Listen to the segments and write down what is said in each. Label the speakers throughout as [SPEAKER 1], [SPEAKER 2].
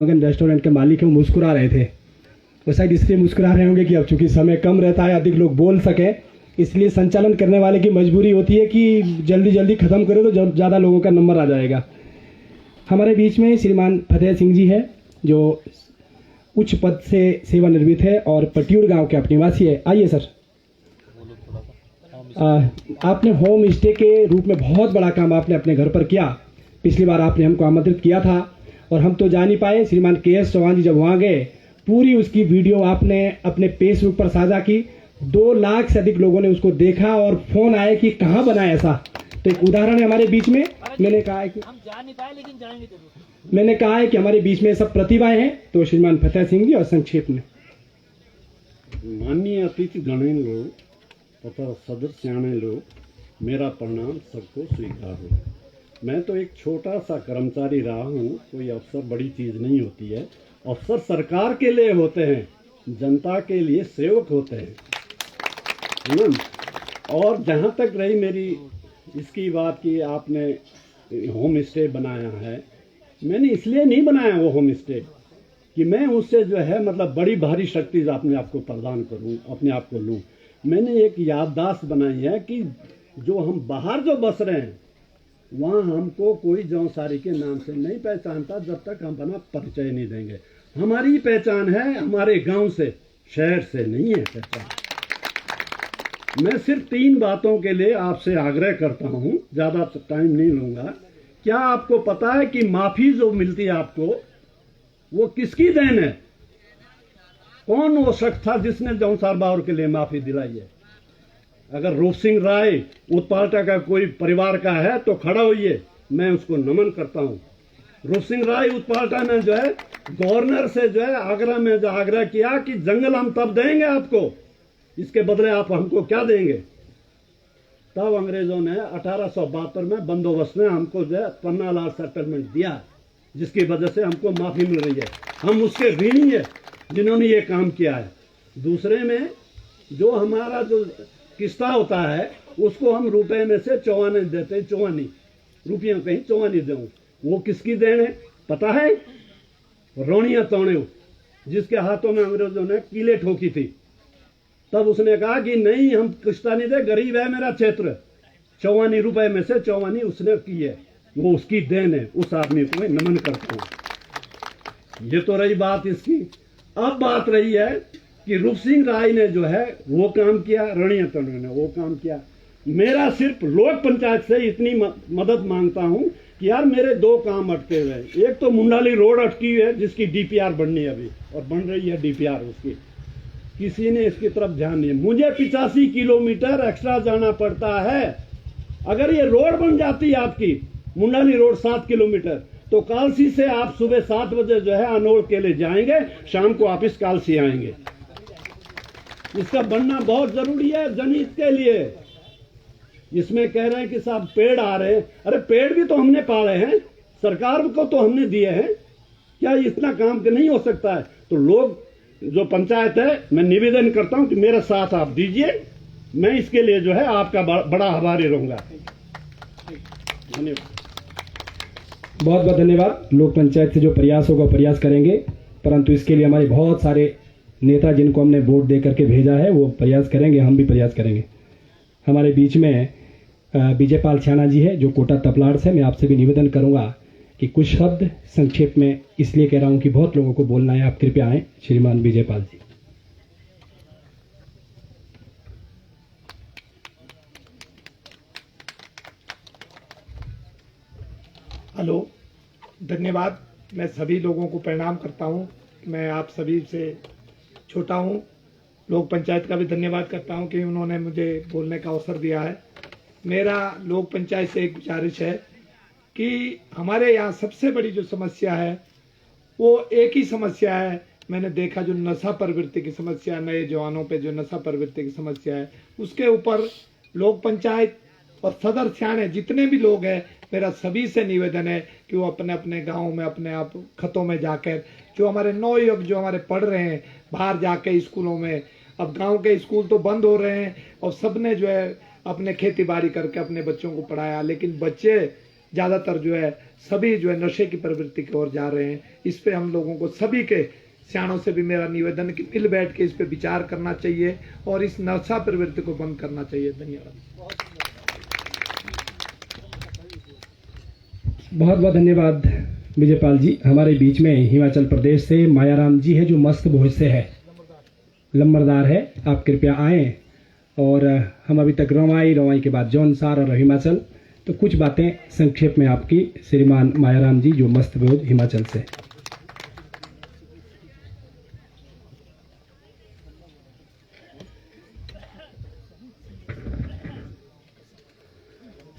[SPEAKER 1] मगन रेस्टोरेंट के मालिक हैं, मुस्कुरा रहे थे। वो शायद इसलिए मुस्कुरा रहे होंगे कि अब चूंकि समय कम रहता है, अधिक लोग बोल सकें, इसलिए संचालन करने वाले की मजबूरी होती है कि जल्दी जल्दी ख़त्म करो तो ज़्यादा लोगों का नंबर आ जाएगा। हमारे बीच में श्रीमान फतेह सिंह जी है, जो उच्च पद से सेवानिवृत्त है और पटियूर गांव के आप निवासी है। आइए सर। आपने होम स्टे के रूप में बहुत बड़ा काम आपने अपने घर पर किया। पिछली बार आपने हमको आमंत्रित किया था और हम तो जा नहीं पाए। श्रीमान KS चौहान जी जब वहाँ गए, पूरी उसकी वीडियो आपने अपने फेसबुक पर साझा की। 2 लाख से अधिक लोगों ने उसको देखा और फोन आए कि कहाँ बना ऐसा। तो एक उदाहरण है हमारे बीच में। मैंने कहा है कि हम जा नहीं पाए लेकिन जाएंगे जरूर। मैंने कहा है कि हमारे बीच में सब प्रतिभाएं हैं। तो श्रीमान फतेह सिंह जी और संक्षेप में।
[SPEAKER 2] माननीय अतिथि गणेन लोग तथा सदर सियाणे लोग, मेरा प्रणाम सबको स्वीकार हो। मैं तो एक छोटा सा कर्मचारी रहा हूँ, कोई अफसर बड़ी चीज़ नहीं होती है। अफसर सरकार के लिए होते हैं, जनता के लिए सेवक होते हैं, है ना। और जहाँ तक रही मेरी इसकी बात की, आपने होम स्टे बनाया है, मैंने इसलिए नहीं बनाया वो होम स्टे कि मैं उससे जो है मतलब बड़ी भारी शक्ति अपने आप को प्रदान करूं, अपने आप को लूं। मैंने एक याददाश्त बनाई है कि जो हम बाहर जो बस रहे हैं, वहाँ हमको कोई जौनसारी के नाम से नहीं पहचानता जब तक हम अपना परिचय नहीं देंगे। हमारी पहचान है हमारे गांव से, शहर से नहीं है पहचान। मैं सिर्फ 3 बातों के लिए आपसे आग्रह करता हूँ, ज़्यादा टाइम नहीं लूँगा। क्या आपको पता है कि माफ़ी जो मिलती है आपको, वो किसकी देन है? कौन वो शख्स था जिसने जौनसार बावर के लिए माफ़ी दिलाई है? अगर रूप सिंह राय उत्पाटा का कोई परिवार का है तो खड़ा होइए, मैं उसको नमन करता हूँ। रूप सिंह राय उत्पाटा ने जो है गवर्नर से जो है आगरा में जो आग्रह किया कि जंगल हम तब देंगे आपको, इसके बदले आप हमको क्या देंगे। तब अंग्रेजों ने 1872 में बंदोबस्त में हमको जो है पन्नालाल सेटलमेंट दिया, जिसकी वजह से हमको माफ़ी मिल रही है। हम उसके ऋणी है जिन्होंने ये काम किया है। दूसरे में जो हमारा जो किस्ता होता है उसको हम रुपए में से 54 देते हैं, 54 रुपये कहीं 54 दें। वो किसकी देन है पता है? रोनिया तोड़े, जिसके हाथों में अंग्रेजों ने कीले ठोकी थी। तब उसने कहा कि नहीं, हम किस्ता नहीं दे, गरीब है मेरा क्षेत्र। 54 रुपए में से 54 उसने की है, वो उसकी देन है। उस आदमी को मैं नमन करता हूँ। ये तो रही बात इसकी। अब बात रही है कि रूप सिंह राय ने जो है वो काम किया, रणीय तंडू ने वो काम किया। मेरा सिर्फ लोक पंचायत से इतनी मदद मांगता हूं कि यार मेरे 2 काम अटके हुए हैं। एक तो मुंडाली रोड अटकी हुई है, जिसकी DPR बननी है अभी, और बन रही है DPR उसकी। किसी ने इसकी तरफ ध्यान नहीं है। मुझे 85 किलोमीटर एक्स्ट्रा जाना पड़ता है। अगर ये रोड बन जाती है आपकी, मुंडाली रोड 7 किलोमीटर, तो कालसी से आप सुबह 7 बजे जो है अनोल के लिए जाएंगे, शाम को वापिस कालसी आएंगे। इसका बनना बहुत जरूरी है जनहित के लिए। इसमें कह रहे हैं कि साहब पेड़ आ रहे हैं, अरे पेड़ भी तो हमने पाले हैं, सरकार को तो हमने दिए हैं। क्या इतना काम नहीं हो सकता है? तो लोग जो पंचायत है, मैं निवेदन करता हूं कि मेरा साथ आप दीजिए। मैं इसके लिए जो है आपका बड़ा आभारी रहूंगा। धन्यवाद।
[SPEAKER 1] बहुत बहुत धन्यवाद। लोक पंचायत से जो प्रयास होगा प्रयास करेंगे, परंतु इसके लिए हमारे बहुत सारे नेता जिनको हमने वोट दे करके भेजा है वो प्रयास करेंगे, हम भी प्रयास करेंगे। हमारे बीच में विजयपाल छाना जी है, जो कोटा तपलाड़ से। मैं आपसे भी निवेदन करूंगा कि कुछ शब्द संक्षेप में इसलिए कह रहा हूं कि बहुत लोगों को बोलना है, आप कृपया आए। श्रीमान विजयपाल जी।
[SPEAKER 3] हेलो, धन्यवाद। मैं सभी लोगों को प्रणाम करता हूं। मैं आप सभी से छोटा हूं। लोक पंचायत का भी धन्यवाद करता हूं कि उन्होंने मुझे बोलने का अवसर दिया है। मेरा लोक पंचायत से एक गुजारिश है कि हमारे यहाँ सबसे बड़ी जो समस्या है वो एक ही समस्या है। मैंने देखा जो नशा प्रवृत्ति की समस्या, नए जवानों पे जो नशा प्रवृत्ति की समस्या है, उसके ऊपर लोक पंचायत और सदर सियाणे जितने भी लोग हैं, मेरा सभी से निवेदन है कि वो अपने अपने गाँव में अपने आप खतों में जाकर, जो हमारे नवयुवक जो हमारे पढ़ रहे हैं बाहर जाके स्कूलों में, अब गांव के स्कूल तो बंद हो रहे हैं और सबने जो है अपने खेती बाड़ी करके अपने बच्चों को पढ़ाया, लेकिन बच्चे ज़्यादातर जो है सभी जो है नशे की प्रवृत्ति की ओर जा रहे हैं। इस पे हम लोगों को सभी के सियाणों से भी मेरा निवेदन है कि मिल बैठ के इस पे विचार करना चाहिए और इस नशा प्रवृत्ति को बंद करना चाहिए। धन्यवाद।
[SPEAKER 1] बहुत बहुत धन्यवाद विजयपाल जी। हमारे बीच में हिमाचल प्रदेश से मायाराम जी है जो मस्त भोज से है, लंबरदार है। आप कृपया आएँ। और हम अभी तक रवाई के बाद जौनसार और हिमाचल, तो कुछ बातें संक्षेप में आपकी श्रीमान मायाराम जी जो मस्त भोज हिमाचल से।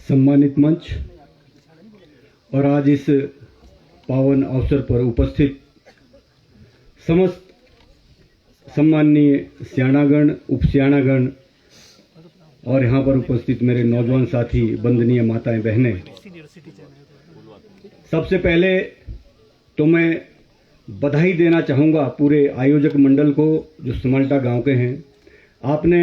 [SPEAKER 2] सम्मानित मंच और आज इस पावन अवसर पर उपस्थित समस्त सम्माननीय सियाणागण, उपसियाणागण और यहाँ पर उपस्थित मेरे नौजवान साथी, वंदनीय माताएं बहनें, सबसे पहले तो मैं बधाई देना चाहूँगा पूरे आयोजक मंडल को जो समल्टा गांव के हैं। आपने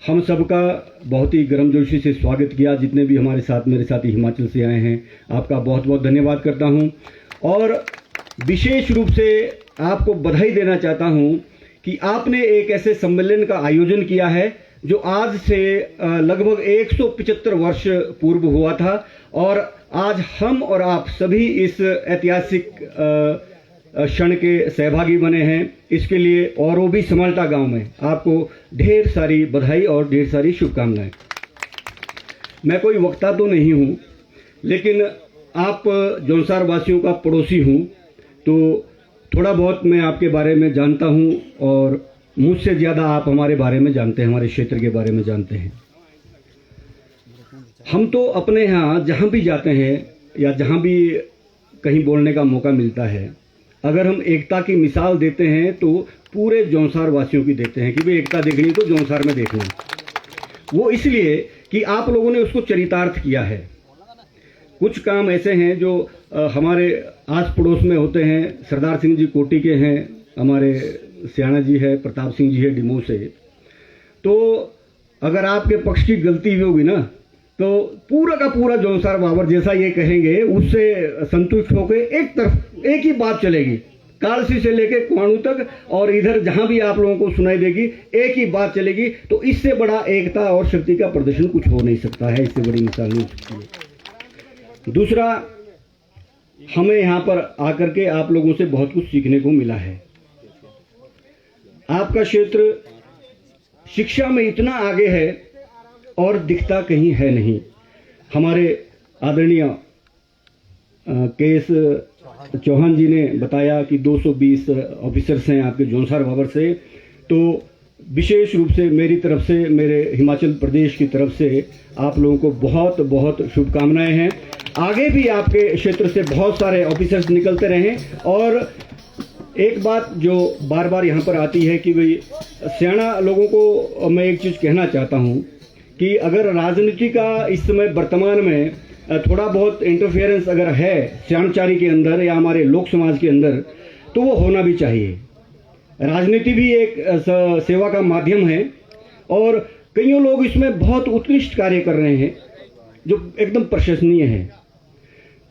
[SPEAKER 2] हम सबका बहुत ही गर्मजोशी से स्वागत किया। जितने भी हमारे साथ मेरे साथी हिमाचल से आए हैं, आपका बहुत बहुत धन्यवाद करता हूं। और विशेष रूप से आपको बधाई देना चाहता हूं कि आपने एक ऐसे सम्मेलन का आयोजन किया है जो आज से लगभग 175 वर्ष पूर्व हुआ था, और आज हम और आप सभी इस ऐतिहासिक क्षण के सहभागी बने हैं। इसके लिए और वो भी समल्टा गांव में आपको ढेर सारी बधाई और ढेर सारी शुभकामनाएं। मैं कोई वक्ता तो नहीं हूं, लेकिन आप जौनसार वासियों का पड़ोसी हूं, तो थोड़ा बहुत मैं आपके बारे में जानता हूं और मुझसे ज़्यादा आप हमारे बारे में जानते हैं, हमारे क्षेत्र के बारे में जानते हैं। हम तो अपने यहाँ जहाँ भी जाते हैं या जहाँ भी कहीं बोलने का मौका मिलता है, अगर हम एकता की मिसाल देते हैं तो पूरे जौनसार वासियों की देते हैं कि भाई एकता देखनी तो जौनसार में देखना। वो इसलिए कि आप लोगों ने उसको चरितार्थ किया है। कुछ काम ऐसे हैं जो हमारे आस पड़ोस में होते हैं। सरदार सिंह जी कोटी के हैं, हमारे सियाणा जी है, प्रताप सिंह जी है डिमो से। तो अगर आपके पक्ष की गलती होगी ना, तो पूरा का पूरा जौनसार बाबर जैसा ये कहेंगे उससे संतुष्ट होकर एक तरफ एक ही बात चलेगी, कालसी से लेके कुआणू तक, और इधर जहां भी आप लोगों को सुनाई देगी एक ही बात चलेगी। तो इससे बड़ा एकता और शक्ति का प्रदर्शन कुछ हो नहीं सकता है, इससे बड़ी मिसाल नहीं हो सकती है। दूसरा, हमें यहाँ पर आकर के आप लोगों से बहुत कुछ सीखने को मिला है। आपका क्षेत्र शिक्षा में इतना आगे है और दिखता कहीं है नहीं। हमारे आदरणीय केएस चौहान जी ने बताया कि 220 ऑफिसर्स हैं आपके जौनसार बाबर से। तो विशेष रूप से मेरी तरफ से, मेरे हिमाचल प्रदेश की तरफ से आप लोगों को बहुत बहुत शुभकामनाएं हैं। आगे भी आपके क्षेत्र से बहुत सारे ऑफिसर्स निकलते रहें। और एक बात जो बार बार यहाँ पर आती है कि भाई सियाणा लोगों को मैं एक चीज़ कहना चाहता हूँ कि अगर राजनीति का इस समय वर्तमान में थोड़ा बहुत इंटरफेरेंस अगर है सियाणचारी के अंदर या हमारे लोक समाज के अंदर, तो वो होना भी चाहिए। राजनीति भी एक सेवा का माध्यम है और कईयों लोग इसमें बहुत उत्कृष्ट कार्य कर रहे हैं जो एकदम प्रशंसनीय है।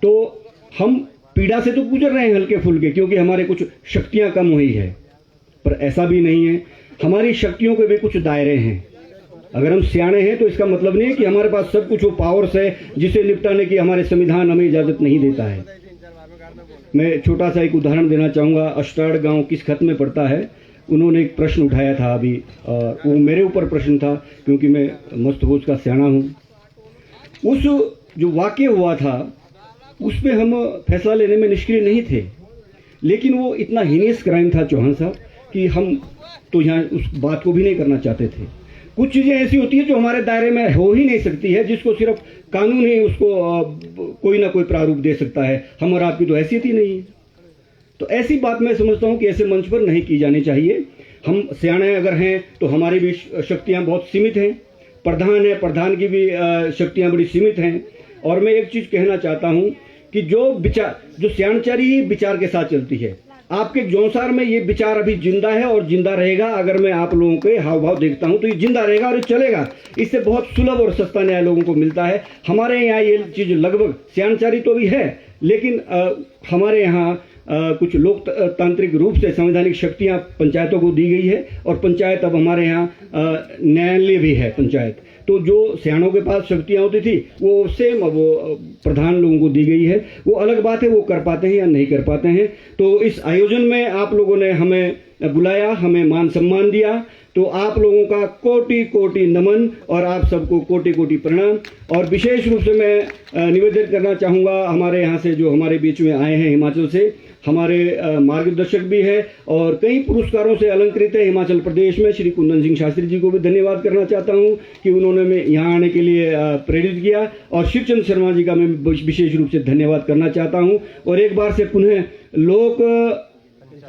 [SPEAKER 2] तो हम पीड़ा से तो गुजर रहे हैं हल्के फुल्के, क्योंकि हमारे कुछ शक्तियां कम हुई है, पर ऐसा भी नहीं है। हमारी शक्तियों के भी कुछ दायरे हैं। अगर हम सियाणे हैं तो इसका मतलब नहीं है कि हमारे पास सब कुछ वो पावर्स है जिसे निपटाने की हमारे संविधान हमें इजाजत नहीं देता है। मैं छोटा सा एक उदाहरण देना चाहूँगा। अष्टाड़ गांव किस खत में पड़ता है, उन्होंने एक प्रश्न उठाया था अभी, और वो मेरे ऊपर प्रश्न था क्योंकि मैं मस्तभोज का सियाणा हूँ। उस जो वाक्य हुआ था उस पर हम फैसला लेने में निष्क्रिय नहीं थे, लेकिन वो इतना हीनियस क्राइम था चौहान साहब कि हम तो यहाँ उस बात को भी नहीं करना चाहते थे। कुछ चीज़ें ऐसी होती है जो हमारे दायरे में हो ही नहीं सकती है, जिसको सिर्फ कानून ही उसको कोई ना कोई प्रारूप दे सकता है। हम और आपकी तो हैसियत ही नहीं है। तो ऐसी बात मैं समझता हूँ कि ऐसे मंच पर नहीं की जानी चाहिए। हम सियाणे अगर हैं तो हमारी भी शक्तियाँ बहुत सीमित हैं। प्रधान है, प्रधान की भी शक्तियाँ बड़ी सीमित हैं। और मैं एक चीज़ कहना चाहता हूँ कि जो सियाणचारी विचार के साथ चलती है, आपके जौनसार में ये विचार अभी जिंदा है और जिंदा रहेगा। अगर मैं आप लोगों के हाव भाव देखता हूं तो ये जिंदा रहेगा और ये चलेगा। इससे बहुत सुलभ और सस्ता न्याय लोगों को मिलता है। हमारे यहाँ ये चीज लगभग सियानचारी तो भी है, लेकिन हमारे यहाँ कुछ लोकतांत्रिक रूप से संवैधानिक शक्तियां पंचायतों को दी गई है और पंचायत अब हमारे यहाँ न्यायालय भी है पंचायत। तो जो सियाणों के पास शक्तियां होती थी वो सेम वो प्रधान लोगों को दी गई है। वो अलग बात है वो कर पाते हैं या नहीं कर पाते हैं। तो इस आयोजन में आप लोगों ने हमें बुलाया, हमें मान सम्मान दिया, तो आप लोगों का कोटि कोटि नमन और आप सबको कोटि कोटि प्रणाम। और विशेष रूप से मैं निवेदन करना चाहूँगा हमारे यहाँ से जो हमारे बीच में आए हैं हिमाचल से, हमारे मार्गदर्शक भी है और कई पुरस्कारों से अलंकृत है हिमाचल प्रदेश में। श्री कुंदन सिंह शास्त्री जी को भी धन्यवाद करना चाहता हूँ कि उन्होंने मैं यहाँ आने के लिए प्रेरित किया। और शिवचंद शर्मा जी का मैं विशेष रूप से धन्यवाद करना चाहता हूँ। और एक बार से पुनः लोक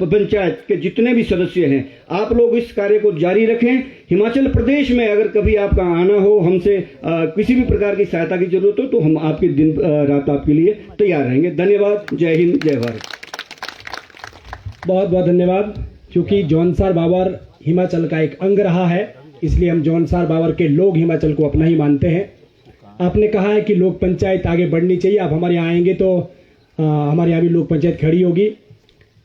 [SPEAKER 2] पंचायत के जितने भी सदस्य हैं, आप लोग इस कार्य को जारी रखें। हिमाचल प्रदेश में अगर कभी आपका आना हो, हमसे किसी भी प्रकार की सहायता की जरूरत हो, तो हम आपके दिन रात आपके लिए तैयार रहेंगे। धन्यवाद। जय हिंद, जय भारत।
[SPEAKER 1] बहुत बहुत धन्यवाद। क्योंकि जौनसार बाबर हिमाचल का एक अंग रहा है, इसलिए हम जौनसार बाबर के लोग हिमाचल को अपना ही मानते हैं। आपने कहा है कि लोक पंचायत आगे बढ़नी चाहिए। आप हमारे यहाँ आएंगे तो हमारे यहाँ भी लोक पंचायत खड़ी होगी।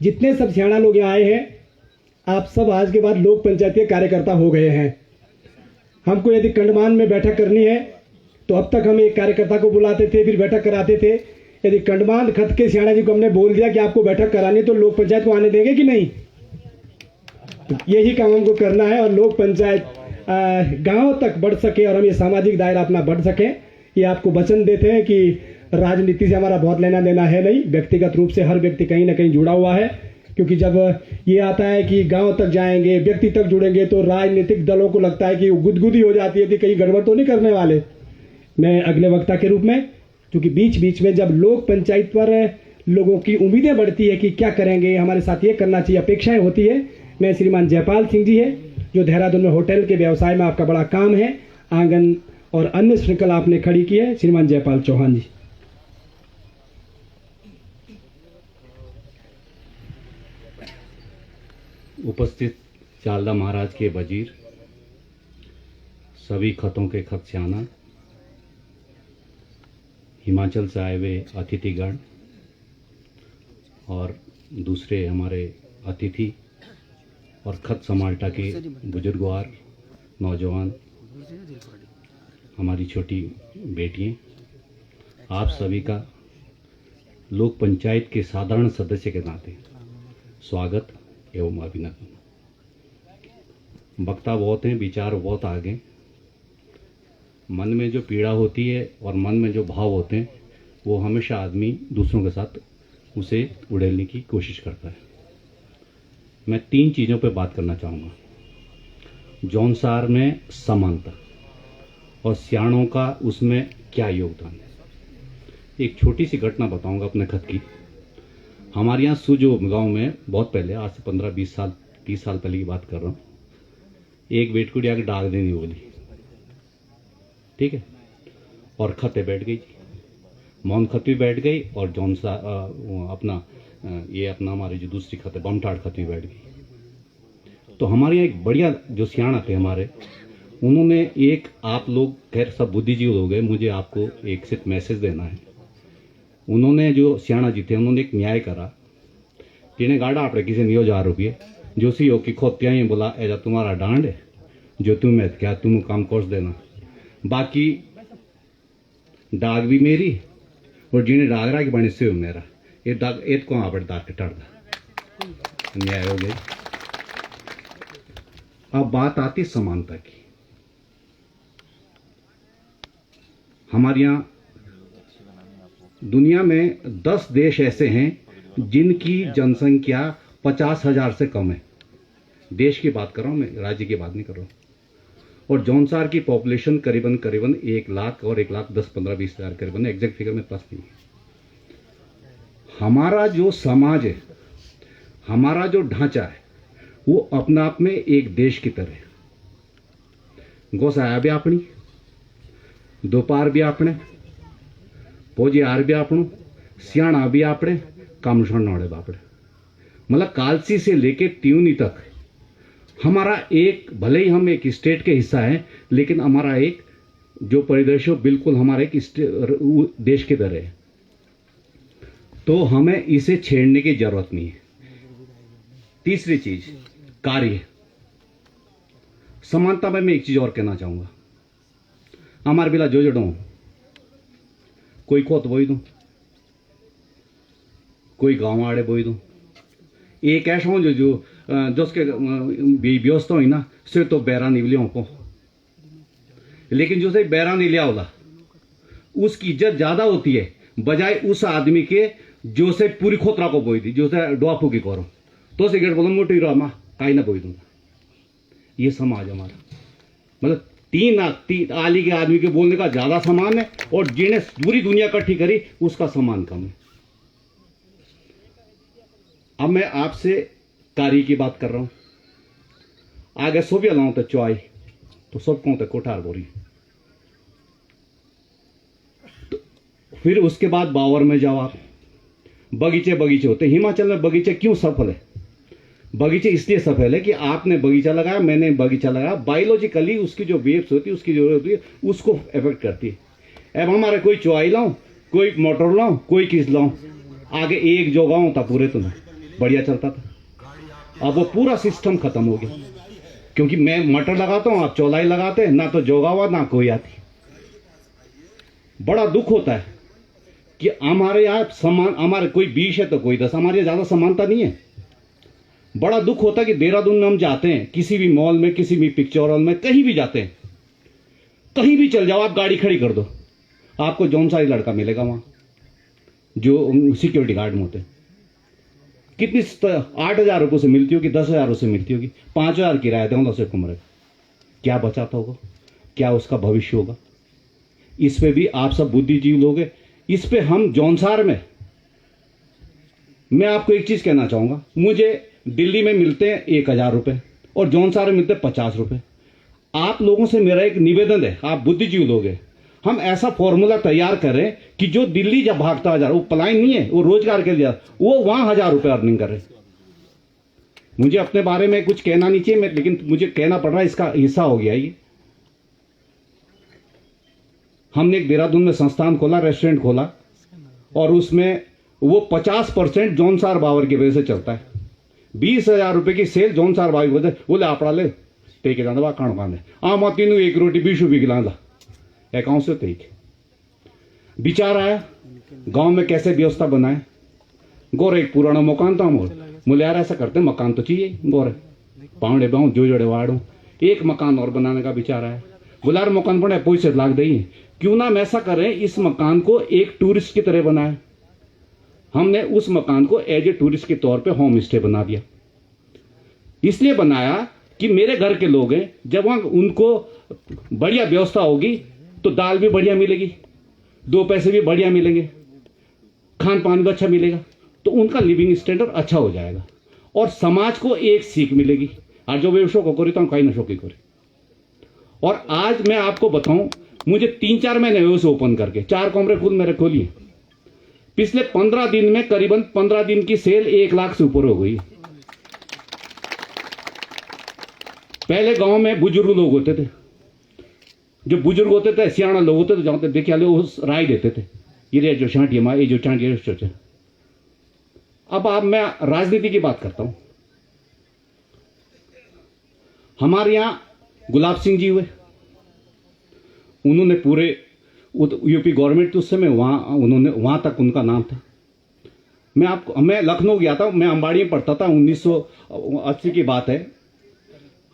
[SPEAKER 1] जितने सब सियाणा लोग यहाँ आए हैं, आप सब आज के बाद लोक पंचायत के कार्यकर्ता हो गए हैं। हमको यदि कंडमान में बैठक करनी है तो अब तक हम एक कार्यकर्ता को बुलाते थे, फिर बैठक कराते थे। यदि कंडमान खत के सियाणा जी को हमने बोल दिया कि आपको बैठक करानी है, तो लोक पंचायत को आने देंगे कि नहीं? यही काम हमको करना है और लोक पंचायत गांव तक बढ़ सके और हम ये सामाजिक दायरा अपना बढ़ सके, ये आपको वचन देते हैं कि राजनीति से हमारा बहुत लेना देना है नहीं। व्यक्तिगत रूप से हर व्यक्ति कहीं ना कहीं जुड़ा हुआ है, क्योंकि जब ये आता है कि गांव तक जाएंगे, व्यक्ति तक जुड़ेंगे, तो राजनीतिक दलों को लगता है कि गुदगुदी हो जाती है कि कहीं गड़बड़ तो नहीं करने वाले। मैं अगले वक्ता के रूप में, क्योंकि बीच बीच में जब लोक पंचायत पर लोगों की उम्मीदें बढ़ती है कि क्या करेंगे, हमारे साथ ये करना चाहिए, अपेक्षाएं होती है, मैं श्रीमान जयपाल सिंह जी है जो देहरादून में होटल के व्यवसाय में आपका बड़ा काम है, आंगन और अन्य श्रृंखला आपने खड़ी की है, श्रीमान जयपाल चौहान जी।
[SPEAKER 2] उपस्थित चालदा महाराज के वजीर, सभी खतों के खत सियाना, हिमाचल से आए हुए अतिथिगण और दूसरे हमारे अतिथि और खत समाल्टा के बुजुर्गवार, नौजवान, हमारी छोटी बेटियां, आप सभी का लोक पंचायत के साधारण सदस्य के नाते स्वागत एवं अभिनंदन। वक्ता बहुत हैं, विचार बहुत आगे। मन में जो पीड़ा होती है और मन में जो भाव होते हैं वो हमेशा आदमी दूसरों के साथ उसे उड़ेलने की कोशिश करता है। मैं 3 चीज़ों पे बात करना चाहूँगा। जौनसार में समानता और सियाणों का उसमें क्या योगदान है। एक छोटी सी घटना बताऊँगा अपने खत की। हमारे यहाँ सुजो गांव में बहुत पहले, आज से 15-20 साल 30 साल पहले की बात कर रहा हूँ, एक बेटकुड़ी आके डाक देनी बोली, ठीक है, और खते बैठ गई, मौन खत भी बैठ गई और जौन सा अपना ये अपना हमारी जो दूसरी खत है बमटाड़ खत भी बैठ गई। तो हमारे यहाँ एक बढ़िया जो सियाणा थे हमारे, उन्होंने एक, आप लोग खैर सब बुद्धिजीवी हो गए, मुझे आपको एक सिर्फ मैसेज देना है। उन्होंने जो सियाणा जी थे उन्होंने एक न्याय करा, जिन्हें गाड़ा आपने किसी नहीं 1000 रुपये जो सी हो कि खोत्या ही बोला ऐसा तुम्हारा डांड है जो तुम्हें क्या तुम काम कोर्स देना, बाकी डाग भी मेरी और जिन्हें डाग रहा कि बने से मेरा ये डाग एक को आप दाग के टाड़ दा, न्याय हो गई। अब बात आती समानता की। हमारे यहाँ दुनिया में 10 देश ऐसे हैं जिनकी जनसंख्या 50,000 से कम है। देश की बात कर रहा हूँ मैं, राज्य की बात नहीं कर रहा हूँ। और जौनसार की पॉपुलेशन करीबन 1 लाख और 1,10,15,20 हज़ार करीबन, एग्जैक्ट फिगर में पास नहीं है। हमारा जो समाज है, हमारा जो ढांचा है, वो अपना आप में एक देश की तरह है। गोसाया भी अपनी, दोपार भी अपने, पोजियार भी आपणो, सियाणा भी आपणे, कामशण नौड़े बापड़े।
[SPEAKER 4] मतलब कालसी से लेके त्यूनी तक हमारा एक, भले ही हम एक स्टेट के हिस्सा है, लेकिन हमारा एक जो परिदृश्य बिल्कुल हमारे एक देश के तरह है। तो हमें इसे छेड़ने की जरूरत नहीं है। तीसरी चीज, कार्य समानता में मैं एक चीज और कहना चाहूंगा। हमारे बिला जो जड़ो कोई खोत बोई दूं, कोई गांव आड़े बोई दूं, एक ऐसा हूं जो उसके व्यवस्था हुई ना से तो बैरा निवलियों को, लेकिन जो से बैरा नहीं लिया होला उसकी इज्जत ज्यादा होती है बजाय उस आदमी के जो से पूरी खोतरा को बोई दी, जो से डुआफू की करो तो सिगरेट बोलो मोटी रो माँ काई ना बोई दूंगा। ये समाज हमारा, मतलब तीन आली के आदमी के बोलने का ज्यादा समान है और जिन्हें पूरी दुनिया इकट्ठी करी उसका समान कम है। अब मैं आपसे कार्य की बात कर रहा हूं। आगे सो भी अलाऊ तो चौआई तो सब कहते कोठार बोरी, तो फिर उसके बाद बावर में जाओ आप, बगीचे बगीचे होते। हिमाचल में बगीचे क्यों सफल है? बगीचे इसलिए सफल है कि आपने बगीचा लगाया, मैंने बगीचा लगाया, बायोलॉजिकली उसकी जो वेव्स होती है उसकी जरूरत होती है उसको इफेक्ट करती है। अब हमारे कोई चौआई लाऊं, कोई मोटर लाऊं, कोई किस लाऊं, आगे एक जो गाँव था पूरे तो बढ़िया चलता था। अब वो पूरा सिस्टम खत्म हो गया क्योंकि मैं मटर लगाता हूं, आप चौलाई लगाते हैं, ना तो जोगा हुआ ना कोई आती। बड़ा दुख होता है कि हमारे यहाँ समान, हमारे कोई 20 है तो कोई 10, हमारे यहाँ ज्यादा समानता नहीं है। बड़ा दुख होता है कि देहरादून में हम जाते हैं, किसी भी मॉल में, किसी भी पिक्चर हॉल में, कहीं भी जाते हैं, कहीं भी चल जाओ, आप गाड़ी खड़ी कर दो, आपको जौन सा ही लड़का मिलेगा वहां जो सिक्योरिटी गार्ड में होते हैं। कितनी 8,000 रुपये से मिलती होगी, 10,000 से मिलती होगी, 5,000 किराया दें से कुमरे, क्या बचाता होगा, क्या उसका भविष्य होगा? इस पे भी आप सब बुद्धिजीवी लोग हैं। इस पे हम जौनसार में, मैं आपको एक चीज कहना चाहूंगा, मुझे दिल्ली में मिलते हैं 1,000 रुपये और जौनसार में मिलते हैं 50 रुपये। आप लोगों से मेरा एक निवेदन है, आप बुद्धिजीवी लोग हैं, हम ऐसा फॉर्मूला तैयार करें कि जो दिल्ली जब भागता 1,000, वो पलायन नहीं है, वो रोजगार के लिए, वो वहां 1,000 रुपये अर्निंग करे। मुझे अपने बारे में कुछ कहना नहीं चाहिए, लेकिन मुझे कहना पड़ रहा है, इसका हिस्सा हो गया ये। हमने एक देहरादून में संस्थान खोला, रेस्टोरेंट खोला, और उसमें वो 50% जौनसार बावर की वजह से चलता है। 20,000 रुपए की सेल जौनसार बावर की वजह से, बोले आपड़ा ले टेके जाना वह खाण खाने आम तीनों एक रोटी 20 रुपये गिला अकाउंट से तेक विचार आया गांव में कैसे व्यवस्था बनाए। गोरे एक पुराना मकान था बोले यार ऐसा करते मकान तो चाहिए, गोरे पाउंडे बाऊ जो जोड़े वाड़ू, एक मकान और बनाने का विचार आया। बोला यार मकान बने पैसे लाग दही, क्यों ना हम ऐसा करें, इस मकान को एक टूरिस्ट की तरह बनाए। हमने उस मकान को एज ए टूरिस्ट के तौर पे होम स्टे बना दिया। इसलिए बनाया कि मेरे घर के लोग हैं, जब वहां उनको बढ़िया व्यवस्था होगी तो दाल भी बढ़िया मिलेगी, 2 पैसे भी बढ़िया मिलेंगे, खान पान भी अच्छा मिलेगा, तो उनका लिविंग स्टैंडर्ड अच्छा हो जाएगा और समाज को एक सीख मिलेगी। और जो व्यवसाय को करी तो कहीं नशो की करी। और आज मैं आपको बताऊं, मुझे 3-4 महीने हुए उसे ओपन करके, 4 कमरे खुद मेरे खोलिए। पिछले 15 दिन में करीबन 15 दिन की सेल 1 लाख से ऊपर हो गई। पहले गांव में बुजुर्ग लोग होते थे, जो बुजुर्ग होते थे, सियाणा लोग होते थे, जाते देखे वाले उस राय देते थे, ये जो चांटी माँ, ये जो चांटी सोचे। अब आप, मैं राजनीति की बात करता हूं। हमारे यहां गुलाब सिंह जी हुए, उन्होंने पूरे यूपी गवर्नमेंट उस समय वहां तक उनका नाम था। मैं लखनऊ गया था, मैं अंबाड़ी में पढ़ता था, 1980 की बात है।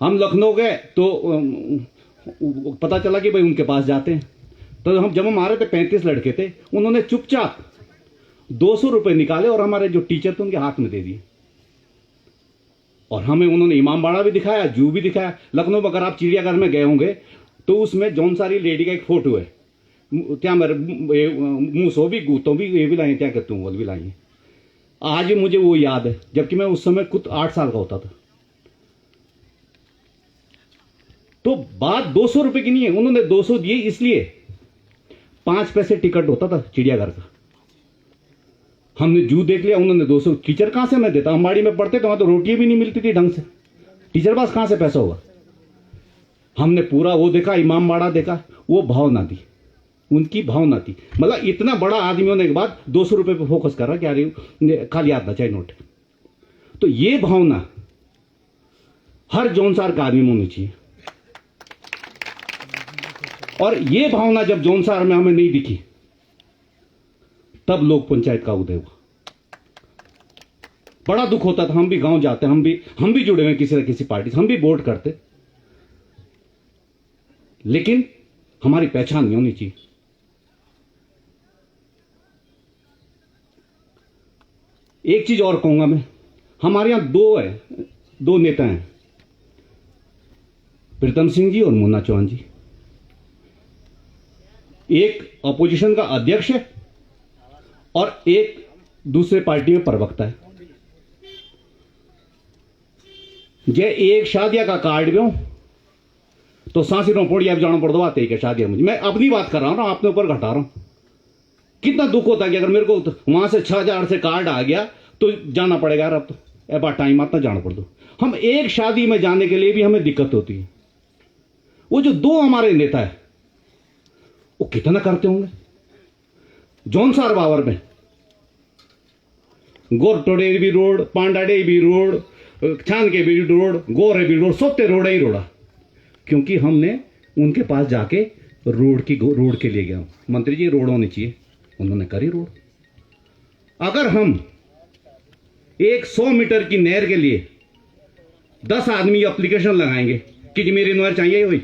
[SPEAKER 4] हम लखनऊ गए तो पता चला कि भाई उनके पास जाते हैं, तो जब हम आ रहे थे 35 लड़के थे, उन्होंने चुपचाप 200 रुपए निकाले और हमारे जो टीचर थे उनके हाथ में दे दिए। और हमें उन्होंने इमामबाड़ा भी दिखाया, जू भी दिखाया। लखनऊ में अगर आप चिड़ियाघर में गए होंगे तो उसमें जौनसारी लेडी का एक फोटो है, क्या मेरे मूसो भी गूतों भी ये भी लाई, क्या कहते बोल भी लाई। आज मुझे वो याद है, जबकि मैं उस समय कुछ 8 साल का होता था। तो बात 200 रुपए की नहीं है, उन्होंने 200 दिए इसलिए 5 पैसे टिकट होता था चिड़ियाघर का। हमने जू देख लिया, उन्होंने 200। टीचर कहाँ से मैं देता? अंबाड़ी में पढ़ते तो वहाँ तो रोटियां भी नहीं मिलती थी ढंग से, टीचर पास कहाँ से पैसा होगा? हमने पूरा वो देखा, इमामबाड़ा देखा, वो भावना दी, उनकी भावना थी। मतलब इतना बड़ा आदमी होने के बाद 200 रुपये पे फोकस कर रहा, क्या खाली हाथ नचाए नोट। तो ये भावना हर जौनसार का आदमी में होनी चाहिए। और ये भावना जब जौनसार में हमें नहीं दिखी, तब लोक पंचायत का उदय हुआ। बड़ा दुख होता था। हम भी गांव जाते, हम भी जुड़े हुए किसी न किसी पार्टी से, हम भी वोट करते, लेकिन हमारी पहचान नहीं होनी चाहिए। एक चीज और कहूंगा मैं, हमारे यहां दो नेता हैं, प्रीतम सिंह जी और मुन्ना चौहान जी। एक अपोजिशन का अध्यक्ष है और एक दूसरे पार्टी में प्रवक्ता है। जे एक शादिया का कार्ड भी हूं तो सांसिरों पोड़ी आप जाना पड़ दो बात है शादियां। मुझे, मैं अपनी बात कर रहा हूं ना, आपने ऊपर घटा रहा हूं। कितना दुख होता है कि अगर मेरे को वहां से 6000 से कार्ड आ गया तो जाना पड़ेगा यार, अब तो बार टाइम आता जाना पड़ दो। हम एक शादी में जाने के लिए भी हमें दिक्कत होती है। वो जो दो हमारे नेता है वो कितना करते होंगे। जौनसार बावर में गोरटोड़े भी रोड, पांडाडे भी रोड, छान के भी रोड, गोरे भी रोड, सोते रोड ही रोड़ा, क्योंकि हमने उनके पास जाके रोड के लिए गया। मंत्री जी रोड होनी चाहिए, उन्होंने करी रोड। अगर हम एक 100 मीटर की नहर के लिए 10 आदमी एप्लीकेशन लगाएंगे कि जी मेरी नहर चाहिए भाई,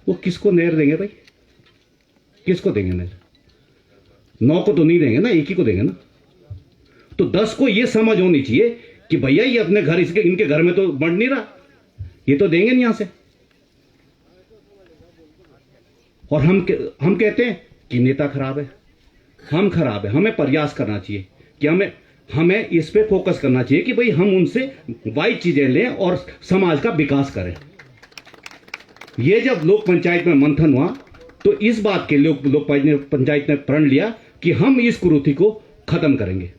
[SPEAKER 4] वो किसको नहर देंगे भाई? किसको देंगे नहर? 9 को तो नहीं देंगे ना, एक ही को देंगे ना। तो 10 को ये समझ होनी चाहिए कि भैया ये अपने घर, इनके घर में तो बढ़ नहीं रहा, ये तो देंगे नहीं यहां से। और हम कहते हैं कि नेता खराब है, हम खराब है। हमें प्रयास करना चाहिए कि हमें इस पे फोकस करना चाहिए कि भाई हम उनसे वाइज चीजें लें और समाज का विकास करें। ये जब लोक पंचायत में मंथन हुआ तो इस बात के लिए लोक पंचायत ने प्रण लिया कि हम इस कुरीति को खत्म करेंगे।